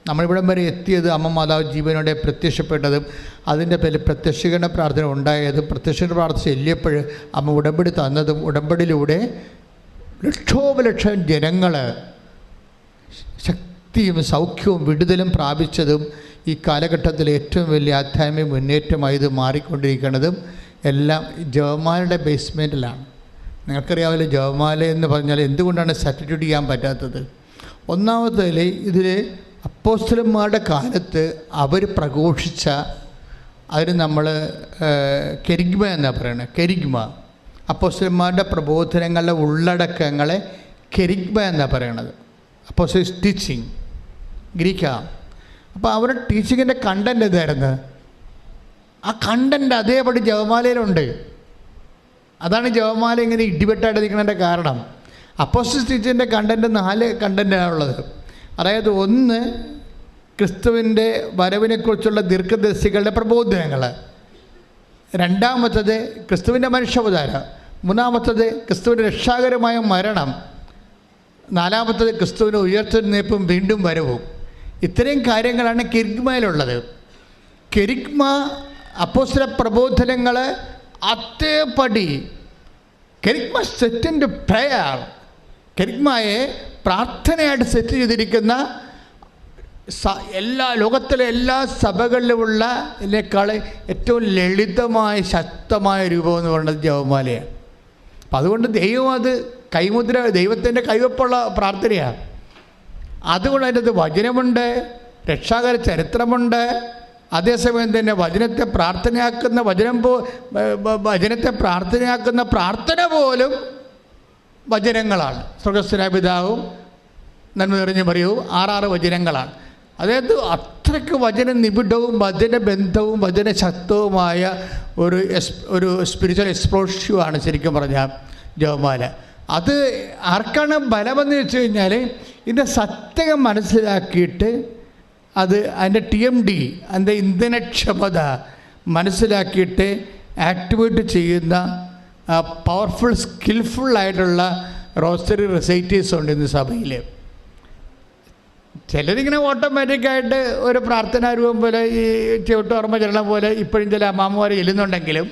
നമ്മളിവിടം വരെ എത്തിയത് അമ്മ മാതാവ് ജീവനോടെ പ്രത്യക്ഷപ്പെട്ടതും അതിൻ്റെ പേരിൽ പ്രത്യക്ഷീകരണ പ്രാർത്ഥന ഉണ്ടായതും പ്രത്യക്ഷീകരണ പ്രാർത്ഥന ചൊല്ലിയപ്പോൾ അമ്മ ഉടമ്പടി തന്നതും ഉടമ്പടിയിലൂടെ ലക്ഷോപലക്ഷം ജനങ്ങൾ ശക്തിയും സൗഖ്യവും വിടുതലും പ്രാപിച്ചതും ഈ കാലഘട്ടത്തിൽ ഏറ്റവും വലിയ ആധ്യാത്മിക മുന്നേറ്റമായത് മാറിക്കൊണ്ടിരിക്കുന്നതും എല്ലാം ജപമാലയുടെ ബേസ്മെൻറ്റിലാണ്. നിങ്ങൾക്കറിയാമല്ലോ ജപമാല എന്ന് പറഞ്ഞാൽ എന്തുകൊണ്ടാണ് സബ്സ്റ്റിറ്റ്യൂട്ട് ചെയ്യാൻ പറ്റാത്തത്? ഒന്നാമത്തേൽ ഇതിൽ അപ്പോസ്തലന്മാരുടെ കാലത്ത് അവർ പ്രഘോഷിച്ച അതിന് നമ്മൾ കെരിഗ്മ എന്നാണ് പറയുന്നത്. കെരിഗ്മ അപ്പോസ്തലന്മാരുടെ പ്രബോധനങ്ങളുടെ ഉള്ളടക്കങ്ങളെ കെരിഗ്മ എന്നാണ് പറയണത്. അപ്പോസ്തലിക് ടീച്ചിങ് ഗ്രീക്കാണ്. അപ്പോൾ അവരുടെ ടീച്ചിങ്ങിൻ്റെ കണ്ടൻറ് ഇതായിരുന്നു. ആ കണ്ടൻറ് അതേപടി ജപമാലയിലുണ്ട്. അതാണ് ജപമാല ഇങ്ങനെ ഇടിവെട്ടായിട്ട് നിൽക്കുന്നതിൻ്റെ കാരണം. അപ്പോസ്തലിക് ടീച്ചിങ്ങിൻ്റെ കണ്ടൻറ് 4 കണ്ടൻറ്റാണുള്ളത്. അതായത് ഒന്ന് ക്രിസ്തുവിൻ്റെ വരവിനെക്കുറിച്ചുള്ള ദീർഘദർശികളുടെ പ്രബോധനങ്ങൾ, രണ്ടാമത്തത് ക്രിസ്തുവിൻ്റെ മനുഷ്യാവതാരം, മൂന്നാമത്തത് ക്രിസ്തുവിൻ്റെ രക്ഷാകരമായ മരണം, നാലാമത്തത് ക്രിസ്തുവിൻ്റെ ഉയർത്തെഴുന്നേൽപ്പും വീണ്ടും വരവും. ഇത്രയും കാര്യങ്ങളാണ് കെരിഗ്മയിലുള്ളത്. കെരിഗ്മ അപ്പോസ്തല പ്രബോധനങ്ങൾ അതേപടി കെരിഗ്മ സെറ്റിൻ്റെ പ്രയർ, കെരിഗ്മയെ പ്രാർത്ഥനയായിട്ട് സെറ്റ് ചെയ്തിരിക്കുന്ന എല്ലാ ലോകത്തിലെ എല്ലാ സഭകളിലുമുള്ള ഇതിനേക്കാൾ ഏറ്റവും ലളിതമായ ശക്തമായ രൂപം എന്ന് പറയുന്നത് ജപമാലയാണ്. അപ്പം അതുകൊണ്ട് ദൈവം അത് കൈമുദ്ര ദൈവത്തിൻ്റെ കൈവപ്പുള്ള പ്രാർത്ഥനയാണ്. അതുകൊണ്ട് അതിനകത്ത് വചനമുണ്ട്, രക്ഷാകര ചരിത്രമുണ്ട്. അതേസമയം തന്നെ വചനത്തെ പ്രാർത്ഥനയാക്കുന്ന വചനത്തെ പ്രാർത്ഥനയാക്കുന്ന പ്രാർത്ഥന പോലും വചനങ്ങളാണ്. സ്വർഗ്ഗസ്ഥനായ പിതാവും നന്മ നിറഞ്ഞ മറിയവും 6 വചനങ്ങളാണ്. അതായത് അത്രയ്ക്ക് വചന നിബിഡവും വചനബന്ധവും വചനശക്തവുമായ ഒരു സ്പിരിച്വൽ എക്സ്പ്ലോഷീവാണ് ശരിക്കും പറഞ്ഞാൽ ജപമാല. അത് ആർക്കാണ് ബലമെന്ന് വെച്ച് കഴിഞ്ഞാൽ ഇതിൻ്റെ സത്യം മനസ്സിലാക്കിയിട്ട് അത് അതിൻ്റെ TMD അതിൻ്റെ ഇന്ധനക്ഷമത മനസ്സിലാക്കിയിട്ട് ആക്ടിവേറ്റ് ചെയ്യുന്ന പവർഫുൾ സ്കിൽഫുള്ളായിട്ടുള്ള റോസ്റ്ററി റെസൈറ്റേഴ്സ് ഉണ്ട് ഇന്ന് സഭയിൽ. ചിലരിങ്ങനെ ഓട്ടോമാറ്റിക്കായിട്ട് ഒരു പ്രാർത്ഥനാരൂപം പോലെ ഈ ചവിട്ടോർമ്മ ചരണം പോലെ ഇപ്പോഴും ചില അമ്മാമ്മമാർ ചെല്ലുന്നുണ്ടെങ്കിലും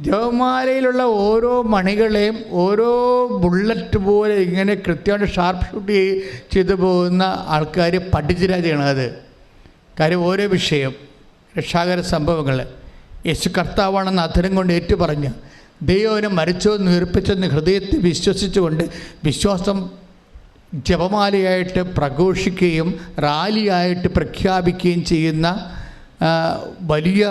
ജപമാലയിലുള്ള ഓരോ മണികളെയും ഓരോ ബുള്ളറ്റ് പോലെ ഇങ്ങനെ കൃത്യമായിട്ട് ഷാർപ്പ് ഷൂട്ട് ചെയ്തു പോകുന്ന ആൾക്കാർ പഠിച്ചിട്ടാ ചെയ്യണത്. കാര്യം ഓരോ വിഷയം രക്ഷാകര സംഭവങ്ങൾ യേശു കർത്താവാണെന്ന് അധരം കൊണ്ട് ഏറ്റുപറഞ്ഞ് ദൈവനെ മരിച്ചോന്ന് ഉയർപ്പിച്ചെന്ന് ഹൃദയത്തിൽ വിശ്വസിച്ചുകൊണ്ട് വിശ്വാസം ജപമാലയായിട്ട് പ്രഘോഷിക്കുകയും റാലിയായിട്ട് പ്രഖ്യാപിക്കുകയും ചെയ്യുന്ന വലിയ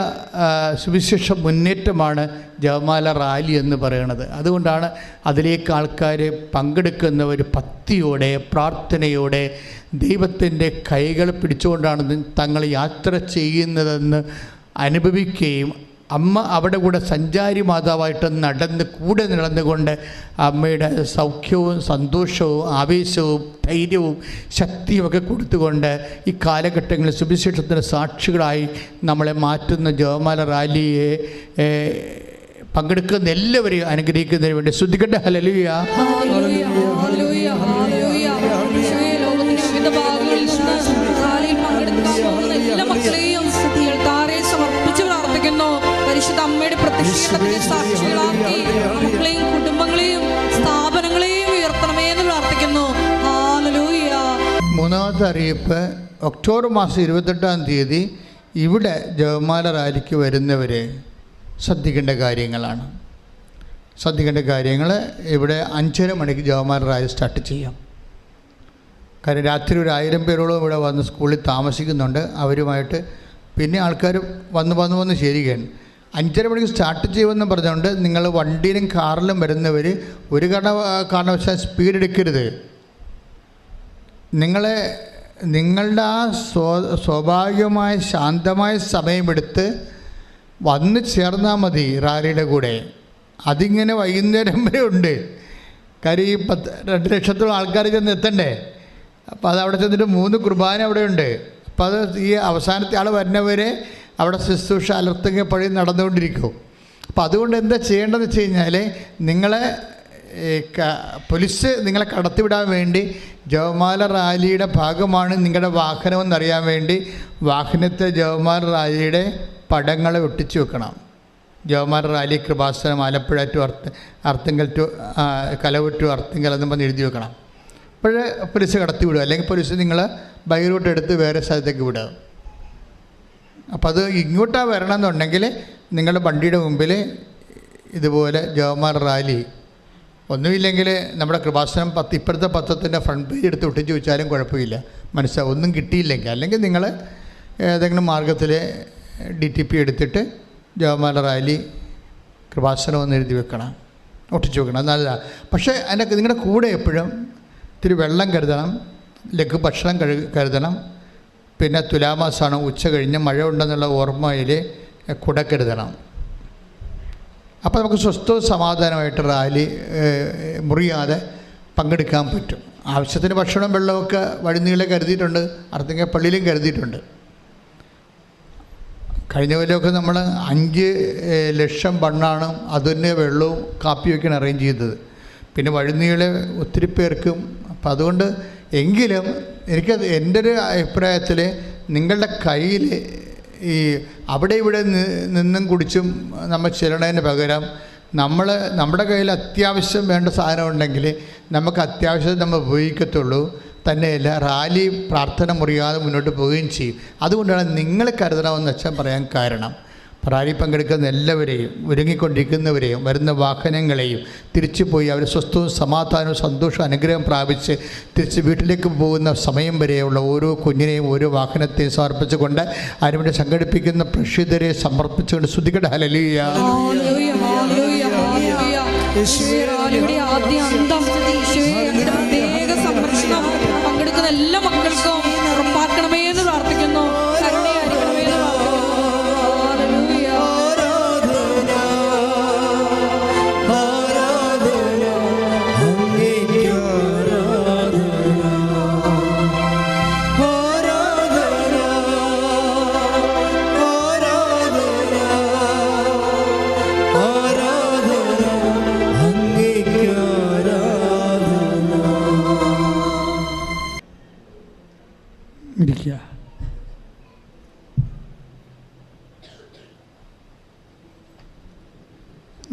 സുവിശേഷ മുന്നേറ്റമാണ് ജപമാല റാലി എന്ന് പറയുന്നത്. അതുകൊണ്ടാണ് അതിലേക്ക് ആൾക്കാർ പങ്കെടുക്കുന്നവർ ഭക്തിയോടെ പ്രാർത്ഥനയോടെ ദൈവത്തിൻ്റെ കൈകൾ പിടിച്ചുകൊണ്ടാണ് തങ്ങൾ യാത്ര ചെയ്യുന്നതെന്ന് അനുഭവിക്കുകയും അമ്മ അവിടെ കൂടെ സഞ്ചാരി മാതാവായിട്ട് കൂടെ നടന്നുകൊണ്ട് അമ്മയുടെ സൗഖ്യവും സന്തോഷവും ആവേശവും ധൈര്യവും ശക്തിയുമൊക്കെ കൊടുത്തുകൊണ്ട് ഈ കാലഘട്ടങ്ങളിൽ സുവിശേഷത്തിന് സാക്ഷികളായി നമ്മളെ മാറ്റുന്ന ജപമാല റാലിയെ പങ്കെടുക്കുന്ന എല്ലാവരെയും അനുഗ്രഹിക്കുന്നതിന് വേണ്ടി ശ്രദ്ധിക്കട്ടെ. ഹല്ലേലൂയ. ലോകത്തിന്റെ വിവിധ ഭാഗങ്ങളിൽ നിന്ന് റാലിയിൽ പങ്കെടുക്കാൻ പോകുന്ന എല്ലാ മക്കളെയും സമർപ്പിച്ച് പ്രാർത്ഥിക്കുന്നു. പരിശുദ്ധ അമ്മയുടെ പ്രത്യക്ഷീകരണത്തിന് സാക്ഷികളാക്കി മക്കളെയും കുടുംബങ്ങളെയും സ്ഥാപനങ്ങളെയും ഉയർത്തണമേ എന്ന് പ്രാർത്ഥിക്കുന്നു. ഹല്ലേലൂയ. മൂന്നാമത്തെ അറിയിപ്പ്, ഒക്ടോബർ മാസം 28-ാം തീയതി ഇവിടെ ജപമാല റാലിക്ക് വരുന്നവരെ ശ്രദ്ധിക്കേണ്ട കാര്യങ്ങളാണ്. ശ്രദ്ധിക്കേണ്ട കാര്യങ്ങൾ, ഇവിടെ 5:30 മണിക്ക് ജപമാല റാലി സ്റ്റാർട്ട് ചെയ്യാം. കാരണം രാത്രി ഒരു 1000 പേരോളം ഇവിടെ വന്ന് സ്കൂളിൽ താമസിക്കുന്നുണ്ട്. അവരുമായിട്ട് പിന്നെ ആൾക്കാർ വന്ന് ശരിയാണ്. 5:30 മണിക്ക് സ്റ്റാർട്ട് ചെയ്യുമെന്ന് പറഞ്ഞുകൊണ്ട് നിങ്ങൾ വണ്ടിയിലും കാറിലും വരുന്നവർ ഒരു കാരണവശാൽ സ്പീഡ് എടുക്കരുത്. നിങ്ങളുടെ ആ സ്വാഭാവികമായ ശാന്തമായ സമയമെടുത്ത് വന്ന് ചേർന്നാൽ മതി റാലിയുടെ കൂടെ. അതിങ്ങനെ വൈകുന്നേരം വരെ ഉണ്ട്. കാര്യം ഈ 2 ലക്ഷത്തോളം ആൾക്കാർ ചെന്ന് എത്തണ്ടേ. അപ്പോൾ അത് അവിടെ ചെന്നിട്ട് 3 കുർബാന അവിടെ ഉണ്ട്. അപ്പോൾ അത് ഈ അവസാനത്തെ ആൾ വരുന്നവരെ അവിടെ ശുശ്രൂഷ അലർത്തുക പഴി നടന്നുകൊണ്ടിരിക്കും. അപ്പോൾ അതുകൊണ്ട് എന്താ ചെയ്യേണ്ടതെന്ന് വെച്ച് കഴിഞ്ഞാൽ പോലീസ് നിങ്ങളെ കടത്തിവിടാൻ വേണ്ടി ജപമാല റാലിയുടെ ഭാഗമാണ് നിങ്ങളുടെ വാഹനമെന്നറിയാൻ വേണ്ടി വാഹനത്തെ ജപമാല റാലിയുടെ പടങ്ങളെ ഒട്ടിച്ചു വെക്കണം. ജപമാല rally Kripasanam Alappuzha to Arthunkal to Kalavoor to Arthunkal എന്നും പറഞ്ഞ് എഴുതി വെക്കണം. അപ്പോഴേ പോലീസ് കടത്തി വിടുക. അല്ലെങ്കിൽ പോലീസ് നിങ്ങൾ ബൈ റൂട്ട് എടുത്ത് വേറെ സ്ഥലത്തേക്ക് വിടുക. അപ്പോൾ അത് ഇങ്ങോട്ടാണ് വരണമെന്നുണ്ടെങ്കിൽ നിങ്ങളുടെ വണ്ടിയുടെ മുമ്പിൽ ഇതുപോലെ ജപമാല റാലി, ഒന്നുമില്ലെങ്കിൽ നമ്മുടെ കൃപാസനം ഇപ്പോഴത്തെ പത്രത്തിൻ്റെ ഫ്രണ്ട് പേജ് എടുത്ത് ഒട്ടിച്ച് വെച്ചാലും കുഴപ്പമില്ല, മനസ്സിലാവും. ഒന്നും കിട്ടിയില്ലെങ്കിൽ അല്ലെങ്കിൽ നിങ്ങൾ ഏതെങ്കിലും മാർഗത്തിൽ DTP എടുത്തിട്ട് ജപമാല റാലി കൃപാസനം ഒന്ന് എഴുതി വെക്കണം, ഒട്ടിച്ച് വെക്കണം. നല്ലതാണ്. പക്ഷേ അതിൻ്റെ നിങ്ങളുടെ കൂടെ എപ്പോഴും ഇത്തിരി വെള്ളം കരുതണം, ലഘു ഭക്ഷണം കരുതണം. പിന്നെ തുലാമാസമാണ്, ഉച്ച കഴിഞ്ഞ് മഴ ഉണ്ടെന്നുള്ള ഓർമ്മയിൽ കുട കരുതണം. അപ്പോൾ നമുക്ക് സ്വസ്ഥവും സമാധാനമായിട്ട് റാലി മുറിയാതെ പങ്കെടുക്കാൻ പറ്റും. ആവശ്യത്തിന് ഭക്ഷണം വെള്ളമൊക്കെ വഴിനീളെ കരുതിയിട്ടുണ്ട്, അർത്തിങ്കൽ പള്ളിയിലും കരുതിയിട്ടുണ്ട്. കഴിഞ്ഞ കൊല്ലമൊക്കെ നമ്മൾ 5 ലക്ഷം ബണ്ണാണ് അതിന് വെള്ളവും കാപ്പിയൊക്കെയാണ് അറേഞ്ച് ചെയ്തത്. പിന്നെ വഴിനീളെ ഒത്തിരി പേർക്കും. അപ്പം അതുകൊണ്ട് എങ്കിലും എൻ്റെ ഒരു അഭിപ്രായത്തിൽ നിങ്ങളുടെ കയ്യിൽ ഈ അവിടെ ഇവിടെ നിന്നും കുടിച്ചും നമ്മൾ ചെല്ലണതിന് പകരം നമ്മുടെ കയ്യിൽ അത്യാവശ്യം വേണ്ട സാധനം ഉണ്ടെങ്കിൽ നമുക്ക് അത്യാവശ്യം നമ്മൾ ഉപയോഗിക്കത്തുള്ളൂ. തന്നെയല്ല റാലി പ്രാർത്ഥന മുറിയാതെ മുന്നോട്ട് പോവുകയും ചെയ്യും. അതുകൊണ്ടാണ് നിങ്ങൾ കരുതണമെന്ന് വെച്ചാൽ പറയാൻ കാരണം, റാലി പങ്കെടുക്കുന്ന എല്ലാവരെയും ഒരുങ്ങിക്കൊണ്ടിരിക്കുന്നവരെയും വരുന്ന വാഹനങ്ങളെയും തിരിച്ചു പോയി അവർ സ്വസ്ഥവും സമാധാനവും സന്തോഷവും അനുഗ്രഹം പ്രാപിച്ച് തിരിച്ച് വീട്ടിലേക്ക് പോകുന്ന സമയം വരെയുള്ള ഓരോ കുഞ്ഞിനെയും ഓരോ വാഹനത്തെയും സമർപ്പിച്ചുകൊണ്ട് അതിനുവേണ്ടി സംഘടിപ്പിക്കുന്ന പ്രേക്ഷിതരെ സമർപ്പിച്ചുകൊണ്ട് സ്തുതിക്കട്ടെ. ഹല്ലേലൂയ. പങ്കെടുക്കുന്ന എല്ലാ മക്കൾക്കും ഉറപ്പാക്കണമേ എന്ന് പ്രാർത്ഥിക്കുന്നു.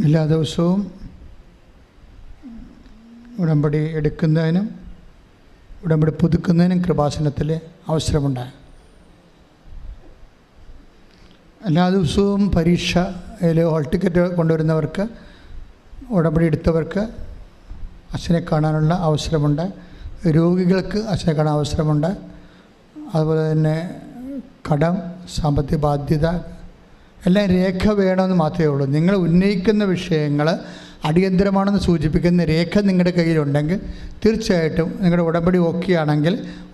എല്ലാ ദിവസവും ഉടമ്പടി എടുക്കുന്നതിനും ഉടമ്പടി പുതുക്കുന്നതിനും കൃപാസനത്തിൽ അവസരമുണ്ട്. എല്ലാ ദിവസവും പരീക്ഷയിൽ ഹോൾ ടിക്കറ്റ് കൊണ്ടുവരുന്നവർക്ക്, ഉടമ്പടി എടുത്തവർക്ക് അച്ഛനെ കാണാനുള്ള അവസരമുണ്ട്. രോഗികൾക്ക് അച്ഛനെ കാണാൻ അവസരമുണ്ട്. അതുപോലെ തന്നെ കടം, സാമ്പത്തിക ബാധ്യത എല്ലാം രേഖ വേണമെന്ന് മാത്രമേ ഉള്ളൂ. നിങ്ങൾ ഉന്നയിക്കുന്ന വിഷയങ്ങൾ അടിയന്തരമാണെന്ന് സൂചിപ്പിക്കുന്ന രേഖ നിങ്ങളുടെ കയ്യിലുണ്ടെങ്കിൽ തീർച്ചയായിട്ടും നിങ്ങളുടെ ഉടമ്പടി ഓക്കെ ആണെങ്കിൽ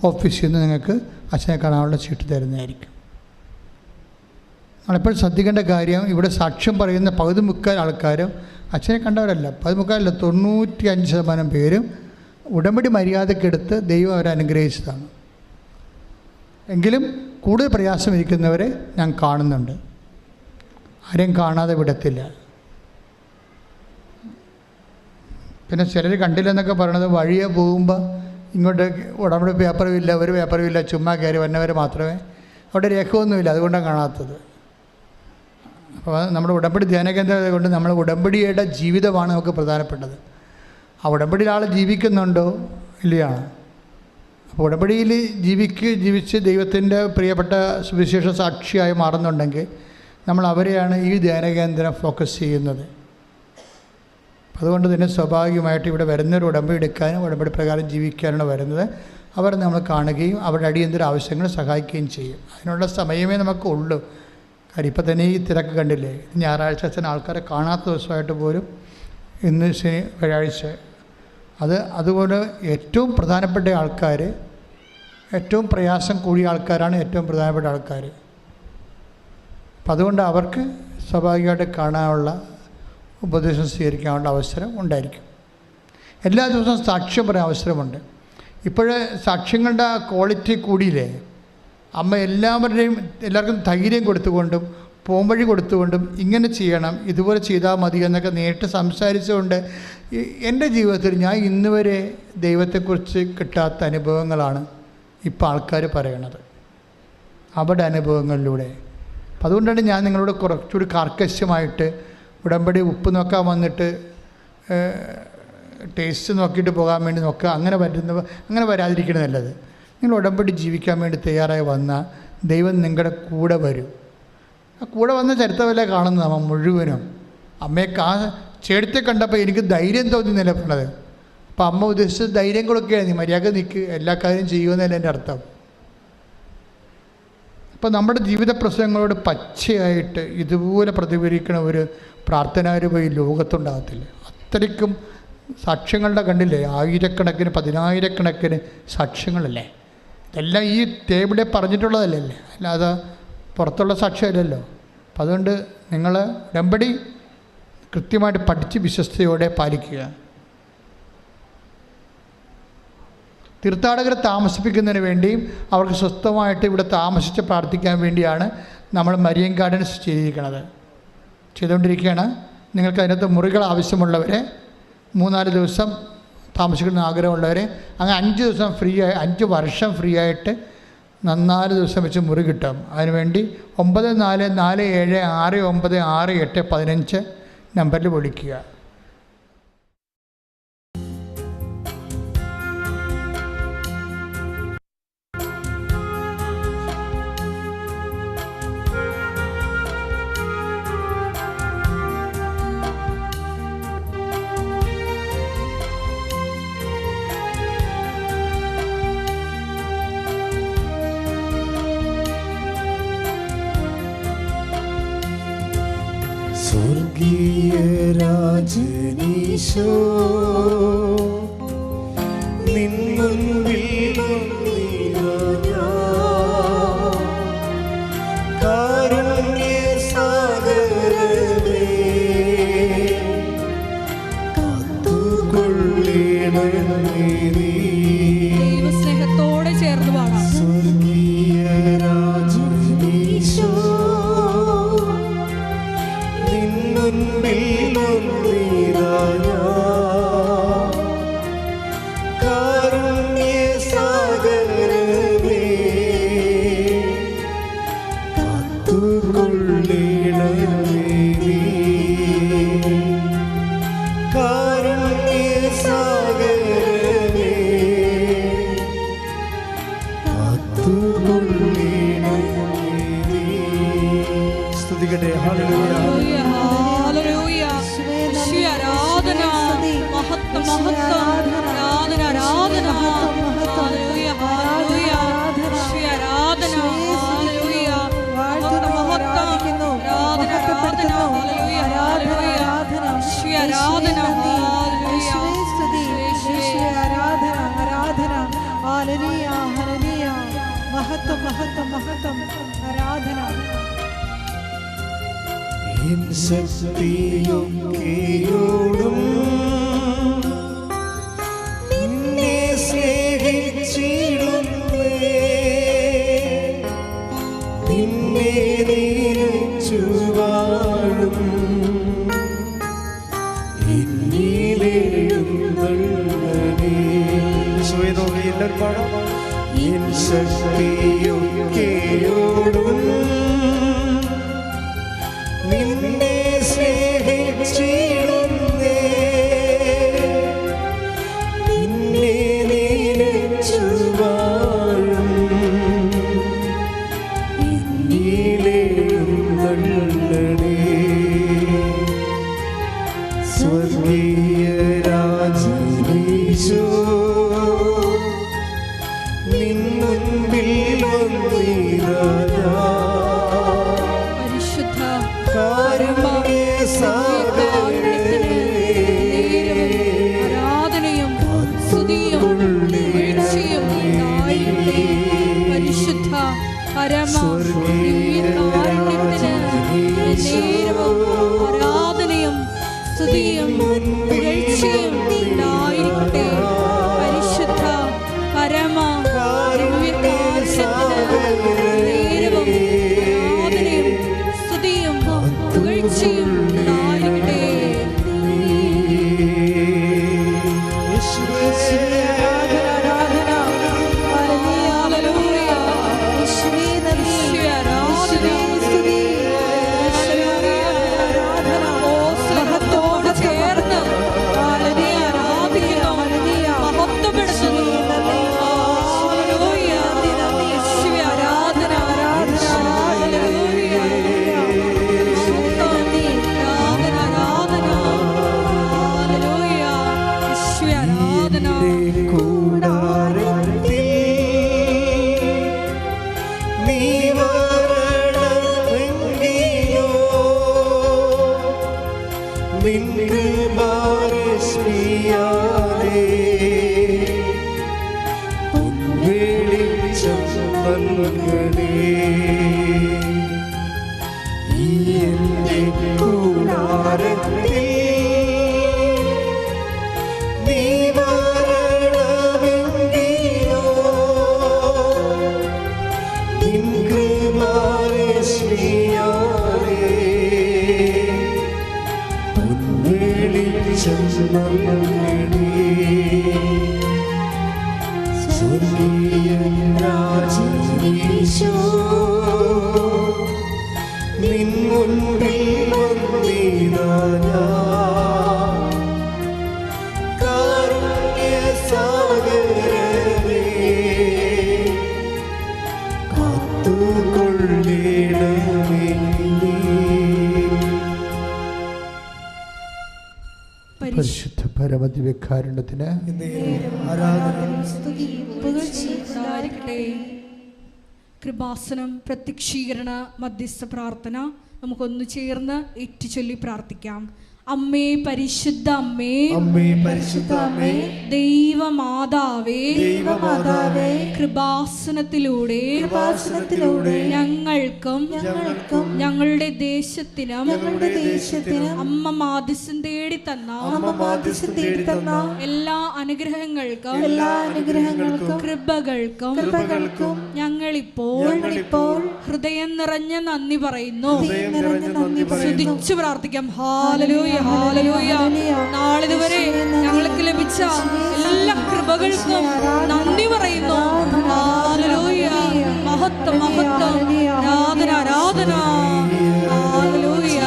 ഓഫീസിൽ നിന്ന് നിങ്ങൾക്ക് അച്ഛനെ കാണാനുള്ള ചീട്ട് തരുന്നതായിരിക്കും. നമ്മളെപ്പോഴും ശ്രദ്ധിക്കേണ്ട കാര്യം, ഇവിടെ സാക്ഷ്യം പറയുന്ന 15 ആൾക്കാരും അച്ഛനെ കണ്ടവരല്ല. 15 95% പേരും ഉടമ്പടി മര്യാദക്കെടുത്ത് ദൈവം അവരെ അനുഗ്രഹിച്ചതാണ്. എങ്കിലും കൂടുതൽ പ്രയാസമിരിക്കുന്നവരെ ഞാൻ കാണുന്നുണ്ട്. ആരെയും കാണാതെ വിടത്തില്ല. പിന്നെ ചിലർ കണ്ടില്ലെന്നൊക്കെ പറയണത് വഴിയെ പോകുമ്പോൾ ഇങ്ങോട്ട് ഉടമ്പടി പേപ്പറും ഇല്ല, ഒരു പേപ്പറും ഇല്ല, ചുമ്മാ കയറി വന്നവർ മാത്രമേ, അവിടെ രേഖയൊന്നുമില്ല, അതുകൊണ്ടാണ് കാണാത്തത്. അപ്പോൾ നമ്മുടെ ഉടമ്പടി ധ്യാന കേന്ദ്രം കൊണ്ട് നമ്മൾ ഉടമ്പടിയുടെ ജീവിതമാണ് നമുക്ക് പ്രധാനപ്പെട്ടത്. ആ ഉടമ്പടിയിൽ ആൾ ജീവിക്കുന്നുണ്ടോ ഇല്ലയാണ്. അപ്പോൾ ഉടമ്പടിയിൽ ജീവിച്ച് ദൈവത്തിൻ്റെ പ്രിയപ്പെട്ട സുവിശേഷ സാക്ഷിയായി മാറുന്നുണ്ടെങ്കിൽ നമ്മൾ അവരെയാണ് ഈ ധ്യാന കേന്ദ്രം ഫോക്കസ് ചെയ്യുന്നത്. അതുകൊണ്ട് തന്നെ സ്വാഭാവികമായിട്ട് ഇവിടെ വരുന്നൊരു ഉടമ്പടി എടുക്കാനും ഉടമ്പടി പ്രകാരം ജീവിക്കാനാണ് വരുന്നത്. അവർ നമ്മൾ കാണുകയും അവരുടെ അടിയന്തര ആവശ്യങ്ങൾ സഹായിക്കുകയും ചെയ്യും. അതിനുള്ള സമയമേ നമുക്ക് ഉള്ളൂ. കാര്യം ഇപ്പം തന്നെ ഈ തിരക്ക് കണ്ടില്ലേ, ഞായറാഴ്ച അച്ഛൻ ആൾക്കാരെ കാണാത്ത ദിവസമായിട്ട് പോലും ഇന്ന് വ്യാഴാഴ്ച അതുപോലെ ഏറ്റവും പ്രധാനപ്പെട്ട ആൾക്കാർ, ഏറ്റവും പ്രയാസം കൂടിയ ആൾക്കാരാണ് ഏറ്റവും പ്രധാനപ്പെട്ട ആൾക്കാർ. അപ്പം അതുകൊണ്ട് അവർക്ക് സ്വാഭാവികമായിട്ട് കാണാനുള്ള ഉപദേശം സ്വീകരിക്കാനുള്ള അവസരം ഉണ്ടായിരിക്കും. എല്ലാ ദിവസവും സാക്ഷ്യം പറയാൻ അവസരമുണ്ട്. ഇപ്പോഴേ സാക്ഷ്യങ്ങളുടെ ക്വാളിറ്റി കൂടിയില്ലേ. അമ്മ എല്ലാവർക്കും ധൈര്യം കൊടുത്തുകൊണ്ടും പോംവഴി കൊടുത്തുകൊണ്ടും ഇങ്ങനെ ചെയ്യണം, ഇതുപോലെ ചെയ്താൽ മതി എന്നൊക്കെ നേരിട്ട് സംസാരിച്ചുകൊണ്ട് എൻ്റെ ജീവിതത്തിൽ ഞാൻ ഇന്ന് വരെ ദൈവത്തെക്കുറിച്ച് കിട്ടാത്ത അനുഭവങ്ങളാണ് ഇപ്പോൾ ആൾക്കാർ പറയണത്, അവരുടെ അനുഭവങ്ങളിലൂടെ. അപ്പം അതുകൊണ്ടാണ് ഞാൻ നിങ്ങളോട് കുറച്ചുകൂടി കാർക്കശ്യമായിട്ട് ഉടമ്പടി ഉപ്പ് നോക്കാൻ വന്നിട്ട് ടേസ്റ്റ് നോക്കിയിട്ട് പോകാൻ വേണ്ടി നോക്കുക, അങ്ങനെ വരാതിരിക്കണം നല്ലത്. നിങ്ങൾ ഉടമ്പടി ജീവിക്കാൻ വേണ്ടി തയ്യാറായി വന്നാൽ ദൈവം നിങ്ങളുടെ കൂടെ വരും. ആ കൂടെ വന്ന ചരിത്രമല്ല കാണുന്നത് അമ്മ മുഴുവനും. അമ്മയെ ചേട്ടത്തെ കണ്ടപ്പോൾ എനിക്ക് ധൈര്യം തോന്നി നിലപ്പെടുന്നത്. അപ്പം അമ്മ ഉദ്ദേശിച്ചത് ധൈര്യം കൊടുക്കുകയാണ്, നീ മര്യാദ നിൽക്ക്, എല്ലാ കാര്യം ചെയ്യുമെന്നല്ല എൻ്റെ അർത്ഥം. അപ്പോൾ നമ്മുടെ ജീവിത പ്രശ്നങ്ങളോട് പച്ചയായിട്ട് ഇതുപോലെ പ്രതിഫലിക്കണ ഒരു പ്രാർത്ഥനാരൂപം ഈ ലോകത്തുണ്ടാകത്തില്ല. അത്രയ്ക്കും സാക്ഷ്യങ്ങളുടെ കണ്ടില്ലേ, ആയിരക്കണക്കിന് 10,000-കണക്കിന് സാക്ഷ്യങ്ങളല്ലേ. ഇതെല്ലാം ഈ ടേബിളിൽ പറഞ്ഞിട്ടുള്ളതല്ലേ, അല്ലാതെ പുറത്തുള്ള സാക്ഷ്യമല്ലല്ലോ. അപ്പം അതുകൊണ്ട് നിങ്ങൾ ഉടമ്പടി കൃത്യമായിട്ട് പഠിച്ച് വിശ്വസ്തയോടെ പാലിക്കുക. തീർത്ഥാടകരെ താമസിപ്പിക്കുന്നതിന് വേണ്ടിയും അവർക്ക് സ്വസ്ഥമായിട്ട് ഇവിടെ താമസിച്ച് പ്രാർത്ഥിക്കാൻ വേണ്ടിയാണ് നമ്മൾ മരിയൻ ഗാർഡൻസ് ചെയ്തുകൊണ്ടിരിക്കുകയാണ്. നിങ്ങൾക്ക് അതിനകത്ത് മുറികൾ ആവശ്യമുള്ളവരെ 3-4 ദിവസം താമസിക്കുന്ന ആഗ്രഹമുള്ളവരെ അങ്ങനെ 5 ദിവസം ഫ്രീ ആയി, 5 വർഷം ഫ്രീ ആയിട്ട് 4 ദിവസം വെച്ച് മുറി കിട്ടും. അതിനുവേണ്ടി 9447696815 നമ്പറിൽ വിളിക്കുക. സ്വർഗീയ രാജനീശോ നിൻ മുൻപിൽ കാരുണ്യ സാഗരമേ കാത്തുകൊള്ളണമേ നീ. ദൈവസ്നേഹത്തോടെ ചേർന്ന് പാടാം. സ്വർഗീയ രാജനീശോ മുൻപിൽ സ്തുതിക്കട്ടെ. ഹല്ലേലൂയ. ഹല്ലേലൂയ. യേശുവേ ആരാധന. മഹത്വം മഹത്വം. ആരാധന ആരാധന. ഹല്ലേലൂയ ഹല്ലേലൂയ. യേശുവേ ആരാധന. ഹല്ലേലൂയ. മഹത്വം മഹത്വം. ആരാധന ആരാധന. ഹല്ലേലൂയ ഹല്ലേലൂയ. യേശുവേ ആരാധന. ഹല്ലേലൂയ. യേശുവേ ആരാധന ആരാധന. Hallelujah hallelujah. മഹത്വം മഹത്വം മഹത്വം. ആരാധന. എൻ ശക്തിയൊക്കെയോടും നിന്നെ സ്നേഹിച്ചിടുന്നേ, നിന്നെ നിരച്ചു വാഴും എന്നിലെഴുന്നള്ളണേ. യേശുവേ നോക്കി എല്ലാവരും പാടാം. എൻ ശക്തിയൊക്കെയോടും നിന്നെ സ്നേഹിച്ചിടുന്നേ, നിന്നെ നിരച്ചു വാഴും എന്നിലെഴുന്നള്ളണേ. സ്വർഗീയ രാജനീശോ നിൻ മുൻപിൽ വന്നിതാ പരിശുദ്ധ ആരാധനയും സ്തുതിയും വീഴ്ചയും ഉണ്ടായിരിക്കട്ടെ. പരിശുദ്ധ പരമ ദിവ്യകാരുണ്യത്തിന് നേരവും ആരാധനയും സ്തുതിയും വീഴ്ചയും ഉണ്ടായിരിക്കട്ടെ. പരിശുദ്ധ പരമ ദിവ്യകാരുണ്യത്തിന് നേരവും ആരാധനയും സ്തുതിയും പുകഴ്ചയും ഉണ്ടായിരിക്കട്ടെ. മഹത്വത്തോട് ചേർന്ന് ആരാധിക്കുന്നു, മഹത്വപ്പെടുത്തുന്നു. ഹല്ലേലൂയ. യേശുവേ ആരാധന ആരാധന. ഹല്ലേലൂയ. ആരാധന ആരാധന. ഹല്ലേലൂയ. യേശുവേ ആരാധന. കൂടാരത്തിൽ നീ വരണമെങ്കിലോ നിൻ കൃപാരശ്മിയാലേ വെളിച്ചം നൽകണേ. ഈ എന്റെ കൂടാരത്തിൽ നീ വരണമെങ്കിലോ നിൻ കൃപാരശ്മിയാലേ വെളിച്ചം നൽകണേ. സ്വർഗീയ രാജനീശോ നിൻ മുൻപിൽ വന്നിതാ ഞാൻ. കാരുണ്യസാഗരമേ കാത്തുകൊള്ളണമേ നീ. പരിശുദ്ധ പരമദിവ്യകാരുണ്യത്തിന് ഉണ്ടായിരിക്കട്ടെ. കൃപാസനം പ്രത്യക്ഷീകരണ മധ്യസ്ഥ പ്രാർത്ഥന നമുക്കൊന്നു ചേർന്ന് ഏറ്റുചൊല്ലി പ്രാർത്ഥിക്കാം. അമ്മേ പരിശുദ്ധ അമ്മേ, അമ്മേ പരിശുദ്ധ അമ്മേ, ദൈവമാതാവേ, ദൈവമാതാവേ, കൃപാസനത്തിലൂടെ ഞങ്ങൾക്കും ഞങ്ങളുടെ ദേശത്തിനും അമ്മ മാധ്യസ്ഥം തേടി തന്ന എല്ലാ അനുഗ്രഹങ്ങൾക്കും കൃപകൾക്കും ഞങ്ങളിപ്പോൾ ഹൃദയം നിറഞ്ഞ നന്ദി പറയുന്നു. സ്തുതിച്ചു പ്രാർത്ഥിക്കാം. Hallelujah, hallelujah. നാളിതുവരെ ഞങ്ങൾക്ക് ലഭിച്ച എല്ലാ കൃപകൾക്കും നന്ദി പറയുന്നു. ഹല്ലേലൂയ. മഹത്വം, മഹത്വം, ആരാധന, ആരാധന. ഹല്ലേലൂയ.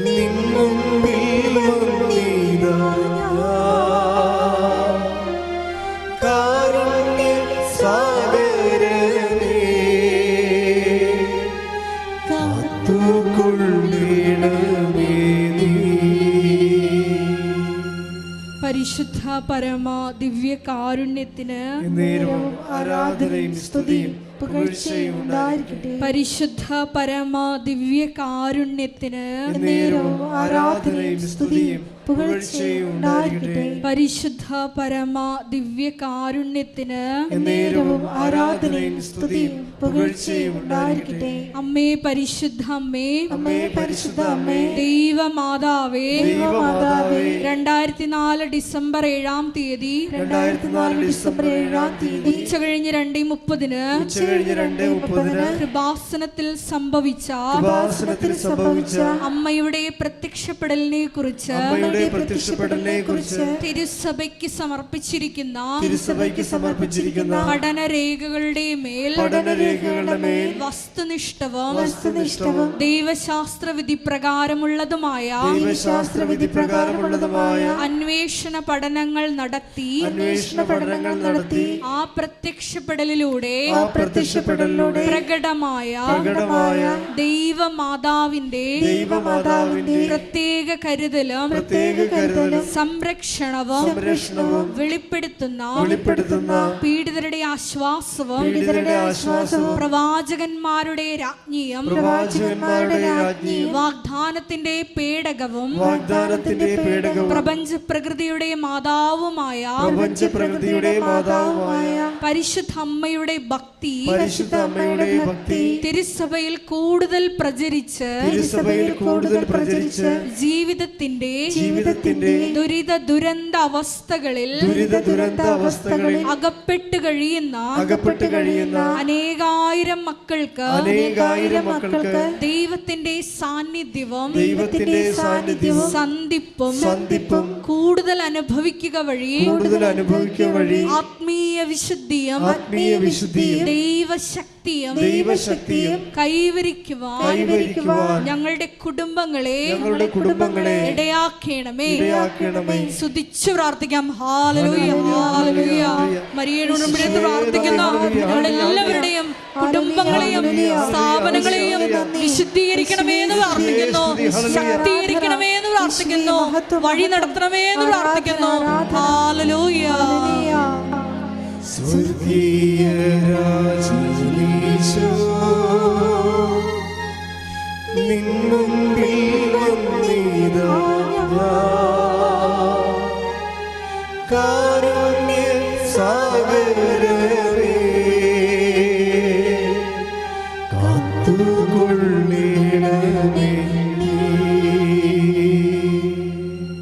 നിൻ മുൻപിൽ വന്നിതാ കാരുണ്യ സാഗരമേ പരമ ദിവ്യ കാരുണ്യത്തിന് നേരവും ആരാധനയും സ്തുതിയും പുകഴ്ചയും ഉണ്ടായിരിക്കട്ടെ. പരിശുദ്ധ പരമ ദിവ്യ കാരുണ്യത്തിന് നേരവും ആരാധനയും സ്തുതിയും പുകഴ്ചയും ഉണ്ടായിരിക്കട്ടെ. പരിശുദ്ധ പരമ ദിവ്യ കാരുണ്യത്തിന് നേരവും ആരാധനയും സ്തുതിയും പുകഴ്ചയും ഉണ്ടായിരിക്കട്ടെ. അമ്മേ പരിശുദ്ധ അമ്മേ, അമ്മേ പരിശുദ്ധ അമ്മേ, ദൈവമാതാവേ, ദൈവമാതാവേ, 2004 ഡിസംബർ 7-ാം തീയതി 2004 ഡിസംബർ 7-ാം തീയതി ഉച്ചകഴിഞ്ഞ് 2:30 ഉച്ചകഴിഞ്ഞ് 2:30 കൃപാസനത്തിൽ സംഭവിച്ച അമ്മയുടെ പ്രത്യക്ഷപ്പെടലിനെ കുറിച്ച് തിരുസഭയ്ക്ക് സമർപ്പിച്ചിരിക്കുന്ന പഠനരേഖകളുടെ മേൽ വസ്തുനിഷ്ഠവും ദൈവശാസ്ത്ര വിധി പ്രകാരമുള്ളതുമായ അന്വേഷണ പഠനങ്ങൾ നടത്തി ആ പ്രത്യക്ഷപ്പെടലിലൂടെ പ്രകടമായ ദൈവമാതാവിന്റെ പ്രത്യേക കരുതലും സംരക്ഷണവും വെളിപ്പെടുത്തുന്ന പീഡിതരുടെ ആശ്വാസവും പ്രവാചകന്മാരുടെ രാജ്ഞിയും വാഗ്ദാനത്തിന്റെ പേടകവും പ്രപഞ്ച പ്രകൃതിയുടെ മാതാവുമായ പരിശുദ്ധ അമ്മയുടെ ഭക്തി തിരുസഭയിൽ കൂടുതൽ പ്രചരിച്ച് ജീവിതത്തിന്റെ ദുരിത ദുരന്ത അവസ്ഥകളിൽ അകപ്പെട്ടു കഴിയുന്ന അനേകായിരം മക്കൾക്ക് ദൈവത്തിന്റെ സാന്നിധ്യവും സന്ധിപ്പും കൂടുതൽ അനുഭവിക്കുക വഴി ആത്മീയ വിശുദ്ധിയും ദൈവശക്തിയും കൈവരിക്കുവാൻ ഞങ്ങളുടെ കുടുംബങ്ങളെ ഇടയാക്കണമേ. സ്തുതിച്ചു പ്രാർത്ഥിക്കാം. Hallelujah, hallelujah. മരിയയുടെ ഉടമ്പടിയിൽ പ്രാർത്ഥിക്കുന്ന ഞങ്ങളെല്ലാവരുടെയും കുടുംബങ്ങളെയും സ്ഥാപനങ്ങളെയും വിശുദ്ധീകരിക്കണമേ എന്ന് പ്രാർത്ഥിക്കുന്നു, ശക്തീകരിക്കണമേ എന്ന് പ്രാർത്ഥിക്കുന്നു, വഴി നടത്തണമേ എന്ന് പ്രാർത്ഥിക്കുന്നു. ഹല്ലേലൂയ. സ്വർഗീയ രാജനീശോ, നിൻ മുൻപിൽ വന്നിതാ കാരുണ്യ സാഗരമേ, കാത്തുകൊള്ളണമേ.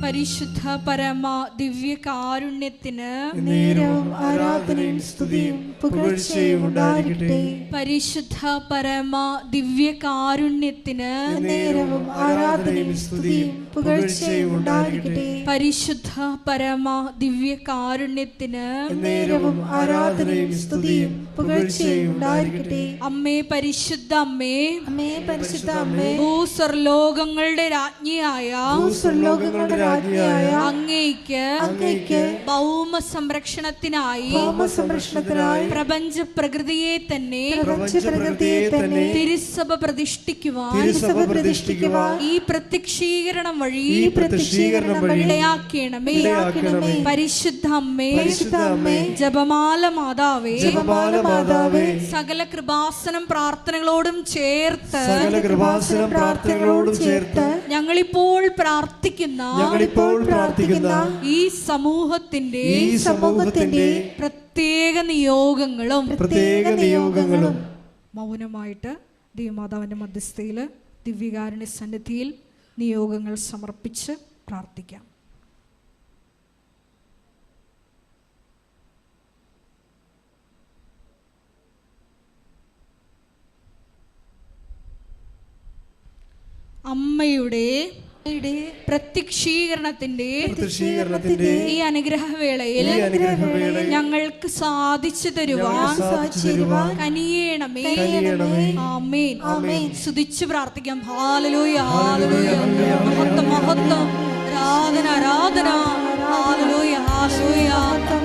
പരിശുദ്ധ പരമ ദിവ്യ കാരുണ്യത്തിന് നേരവും ആരാധനയും സ്തുതിയും പുകഴ്ചയും ഉണ്ടായിരിക്കട്ടെ. പരിശുദ്ധ പരമ ദിവ്യ കാരുണ്യത്തിന് നേരവും ആരാധനയും സ്തുതിയും പുകഴ്ചയും ഉണ്ടായിരിക്കട്ടെ. പരിശുദ്ധ പരമ ദിവ്യ കാരുണ്യത്തിന് നേരവും ആരാധനയും സ്തുതിയും പുകഴ്ചയും ഉണ്ടായിരിക്കട്ടെ. അമ്മേ പരിശുദ്ധ അമ്മേ, അമ്മേ പരിശുദ്ധ അമ്മേ, ഭൂസ്വർലോകങ്ങളുടെ രാജ്ഞിയായ അങ്ങേയ്ക്ക് ഭൗമ സംരക്ഷണത്തിനായി പ്രപഞ്ച പ്രകൃതിയെ തന്നെ തിരുസഭ പ്രതിഷ്ഠിക്കുവാൻ ഈ പ്രത്യക്ഷീകരണം വഴി ഇടയാക്കണമേ. പരിശുദ്ധ അമ്മേ, ജപമാല മാതാവേ, സകല കൃപാസനം പ്രാർത്ഥനകളോടും ചേർത്ത് ഞങ്ങളിപ്പോൾ പ്രാർത്ഥിക്കുന്ന ഈ സമൂഹത്തിന്റെ പ്രത്യേക നിയോഗങ്ങളും മൗനമായിട്ട് ദൈവമാതാവിന്റെ മധ്യസ്ഥയിൽ ദിവ്യകാരുണ്യ സന്നിധിയിൽ നിയോഗങ്ങൾ സമർപ്പിച്ച് പ്രാർത്ഥിക്കാം. അമ്മയുടെ പ്രത്യക്ഷീകരണത്തിന്റെ ഈ അനുഗ്രഹവേളയിൽ ഞങ്ങൾക്ക് സാധിച്ചു തരുവാൻ കനിയേണമേ. ആമേൻ. സ്തുതിച്ചു പ്രാർത്ഥിക്കാം. Hallelujah, hallelujah. മഹത്വം, മഹത്വം. ആരാധന, ആരാധന. ഹല്ലേലൂയ, ഹല്ലേലൂയ.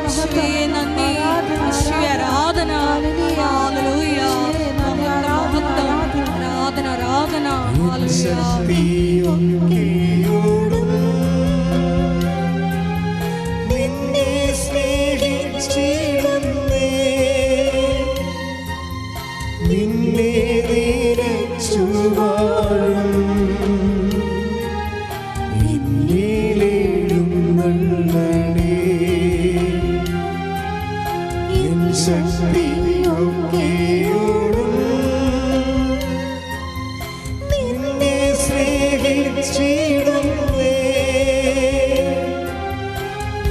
യേശുവേ നന്ദി, യേശുവേ ആരാധന. ഹല്ലേലൂയ. മഹത്വം, മഹത്വം. ആരാധന, ആരാധന. ഹല്ലേലൂയ. നിന്നെ സ്തുതിയൊക്കെയോടും നിന്നെ സ്നേഹിച്ചിടുന്നേ,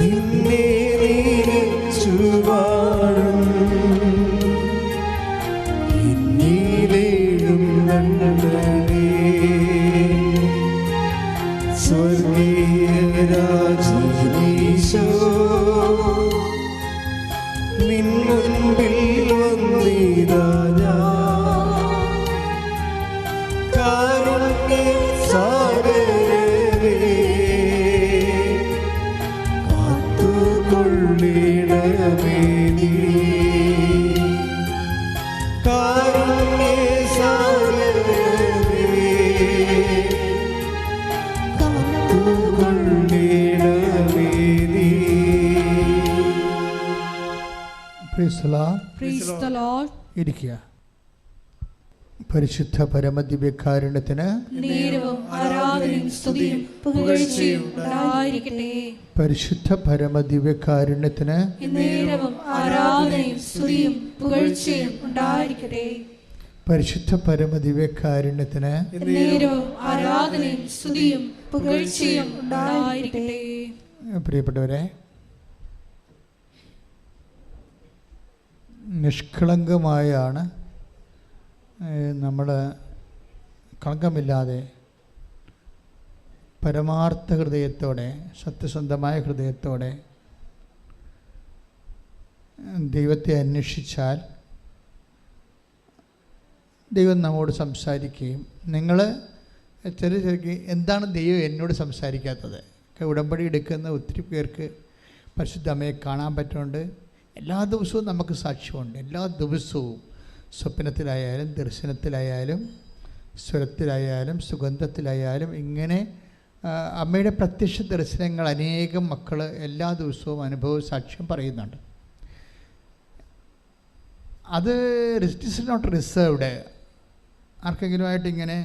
നിന്നെ നിരച്ചു വാഴും എന്നിലേഴും നന്മനേ. സ്വർഗീയ രാജനീശോ നിൻ മുൻപിൽ വന്നിതാ ഞാൻ, കാരുണ്യ സാഗരമേ കാത്തുകൊള്ളിടമേ നീ, കാരുണ്യ സാഗരമേ കാത്തുകൊള്ളിടമേ നീ. Praise the Lord. Praise the Lord. ഇരിക്കുക. പരിശുദ്ധ പരമദിവ്യകാരുണ്യത്തിന് നേരവും ആരാധനയും സ്തുതിയും പുകഴ്ചയും ഉണ്ടായിരിക്കട്ടെ. പരിശുദ്ധ പരമദിവ്യകാരുണ്യത്തിന് നേരവും ആരാധനയും സ്തുതിയും പുകഴ്ചയും ഉണ്ടായിരിക്കട്ടെ. പരിശുദ്ധ പരമദിവ്യകാരുണ്യത്തിന് നേരവും ആരാധനയും സ്തുതിയും പുകഴ്ചയും ഉണ്ടായിരിക്കട്ടെ. പ്രിയപ്പെട്ടവരെ, നിഷ്കളങ്കമായാണ് നമ്മൾ കളങ്കമില്ലാതെ പരമാർത്ഥ ഹൃദയത്തോടെ സത്യസന്ധമായ ഹൃദയത്തോടെ ദൈവത്തെ അന്വേഷിച്ചാൽ ദൈവം നമ്മോട് സംസാരിക്കുകയും നിങ്ങൾ ചെറിയ എന്താണ് ദൈവം എന്നോട് സംസാരിക്കാത്തത്? ഉടമ്പടി എടുക്കുന്ന ഒത്തിരി പേർക്ക് പരിശുദ്ധ അമ്മയെ കാണാൻ പറ്റുന്നുണ്ട്. എല്ലാ ദിവസവും നമുക്ക് സാക്ഷ്യമുണ്ട്. എല്ലാ ദിവസവും സ്വപ്നത്തിലായാലും ദർശനത്തിലായാലും സ്വരത്തിലായാലും സുഗന്ധത്തിലായാലും ഇങ്ങനെ അമ്മയുടെ പ്രത്യക്ഷ ദർശനങ്ങൾ അനേകം മക്കൾ എല്ലാ ദിവസവും അനുഭവ സാക്ഷ്യം പറയുന്നുണ്ട്. അത് ഇറ്റ് ഈസ് നോട്ട് റിസർവ്ഡ്, ആർക്കെങ്കിലുമായിട്ട് ഇങ്ങനെ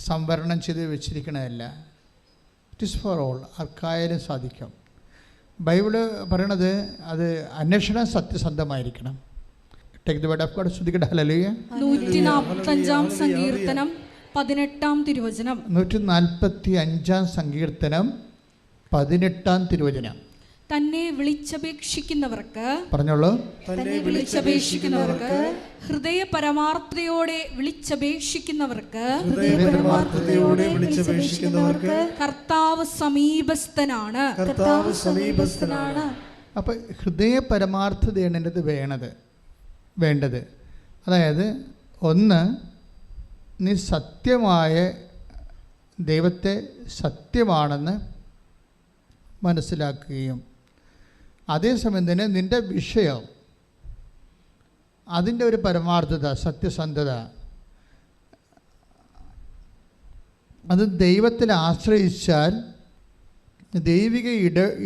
സംവരണം ചെയ്ത് വെച്ചിരിക്കണതല്ല. ഇറ്റ് ഈസ് ഫോർ ഓൾ, ആർക്കായാലും സാധിക്കും. ബൈബിള് പറയണത് അത് അന്വേഷണം സത്യസന്ധമായിരിക്കണം. Take the word of God. ശ്രുതിക്കട്ടെ. ഹല്ലേലൂയ. 145 സങ്കീർത്തനം 18 തിരുവചനം. 145 സങ്കീർത്തനം 18 തിരുവചനം. തന്നെ വിളിച്ചപേക്ഷിക്കുന്നവർക്ക്, പറഞ്ഞോളൂ, തന്നെ വിളിച്ചപേക്ഷിക്കുന്നവർക്ക്, ഹൃദയ പരമാർത്ഥതയോടെ വിളിച്ചപേക്ഷിക്കുന്നവർക്ക്, ഹൃദയപരമാർത്ഥതയോടെ വിളിച്ചപേക്ഷിക്കുന്നവർക്ക് കർത്താവ് സമീപസ്ഥനാണ്. കർത്താവ് സമീപസ്ഥനാണ്. അപ്പം ഹൃദയ പരമാർത്ഥതയാണ് എൻ്റെ വേണ്ടത്. അതായത് ഒന്ന്, നീ സത്യമായ ദൈവത്തെ സത്യമാണെന്ന് മനസ്സിലാക്കുകയും അതേസമയം തന്നെ നിൻ്റെ വിഷയം അതിൻ്റെ ഒരു പരമാർത്ഥത, സത്യസന്ധത, അത് ദൈവത്തിൽ ആശ്രയിച്ചാൽ ദൈവിക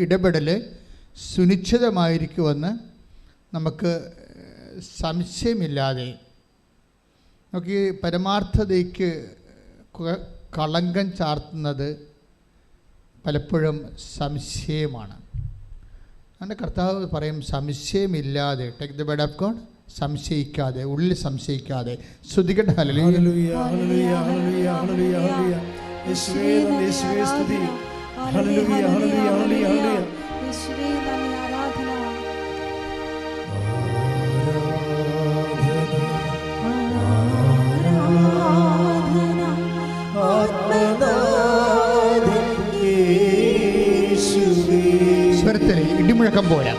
ഇടപെടൽ സുനിശ്ചിതമായിരിക്കുമെന്ന് നമുക്ക് സംശയമില്ലാതെ. നമുക്ക് ഈ പരമാർത്ഥതയ്ക്ക് കളങ്കം ചാർത്തുന്നത് പലപ്പോഴും സംശയമാണ്. അങ്ങനെ കർത്താവ് പറയും സംശയമില്ലാതെ, take the word of God, സംശയിക്കാതെ, ഉള്ളിൽ സംശയിക്കാതെ. ശ്രുതികട്ടെ. ഹല്ലേലൂയ. ഹല്ലേലൂയ, ഹല്ലേലൂയ, ഹല്ലേലൂയ, ഹല്ലേലൂയ, ഹല്ലേലൂയ. യേശുവേ നന്ദി, യേശുവേ സ്തുതി. ഹല്ലേലൂയ, ഹല്ലേലൂയ, ഹല്ലേലൂയ, ഹല്ലേലൂയ. യേശുവേ നന്ദി, ആരാധന. ആത്മനാഥൻ യേശുവേ. സ്വരത്തിൽ ഇടിമുഴക്കം പോലെ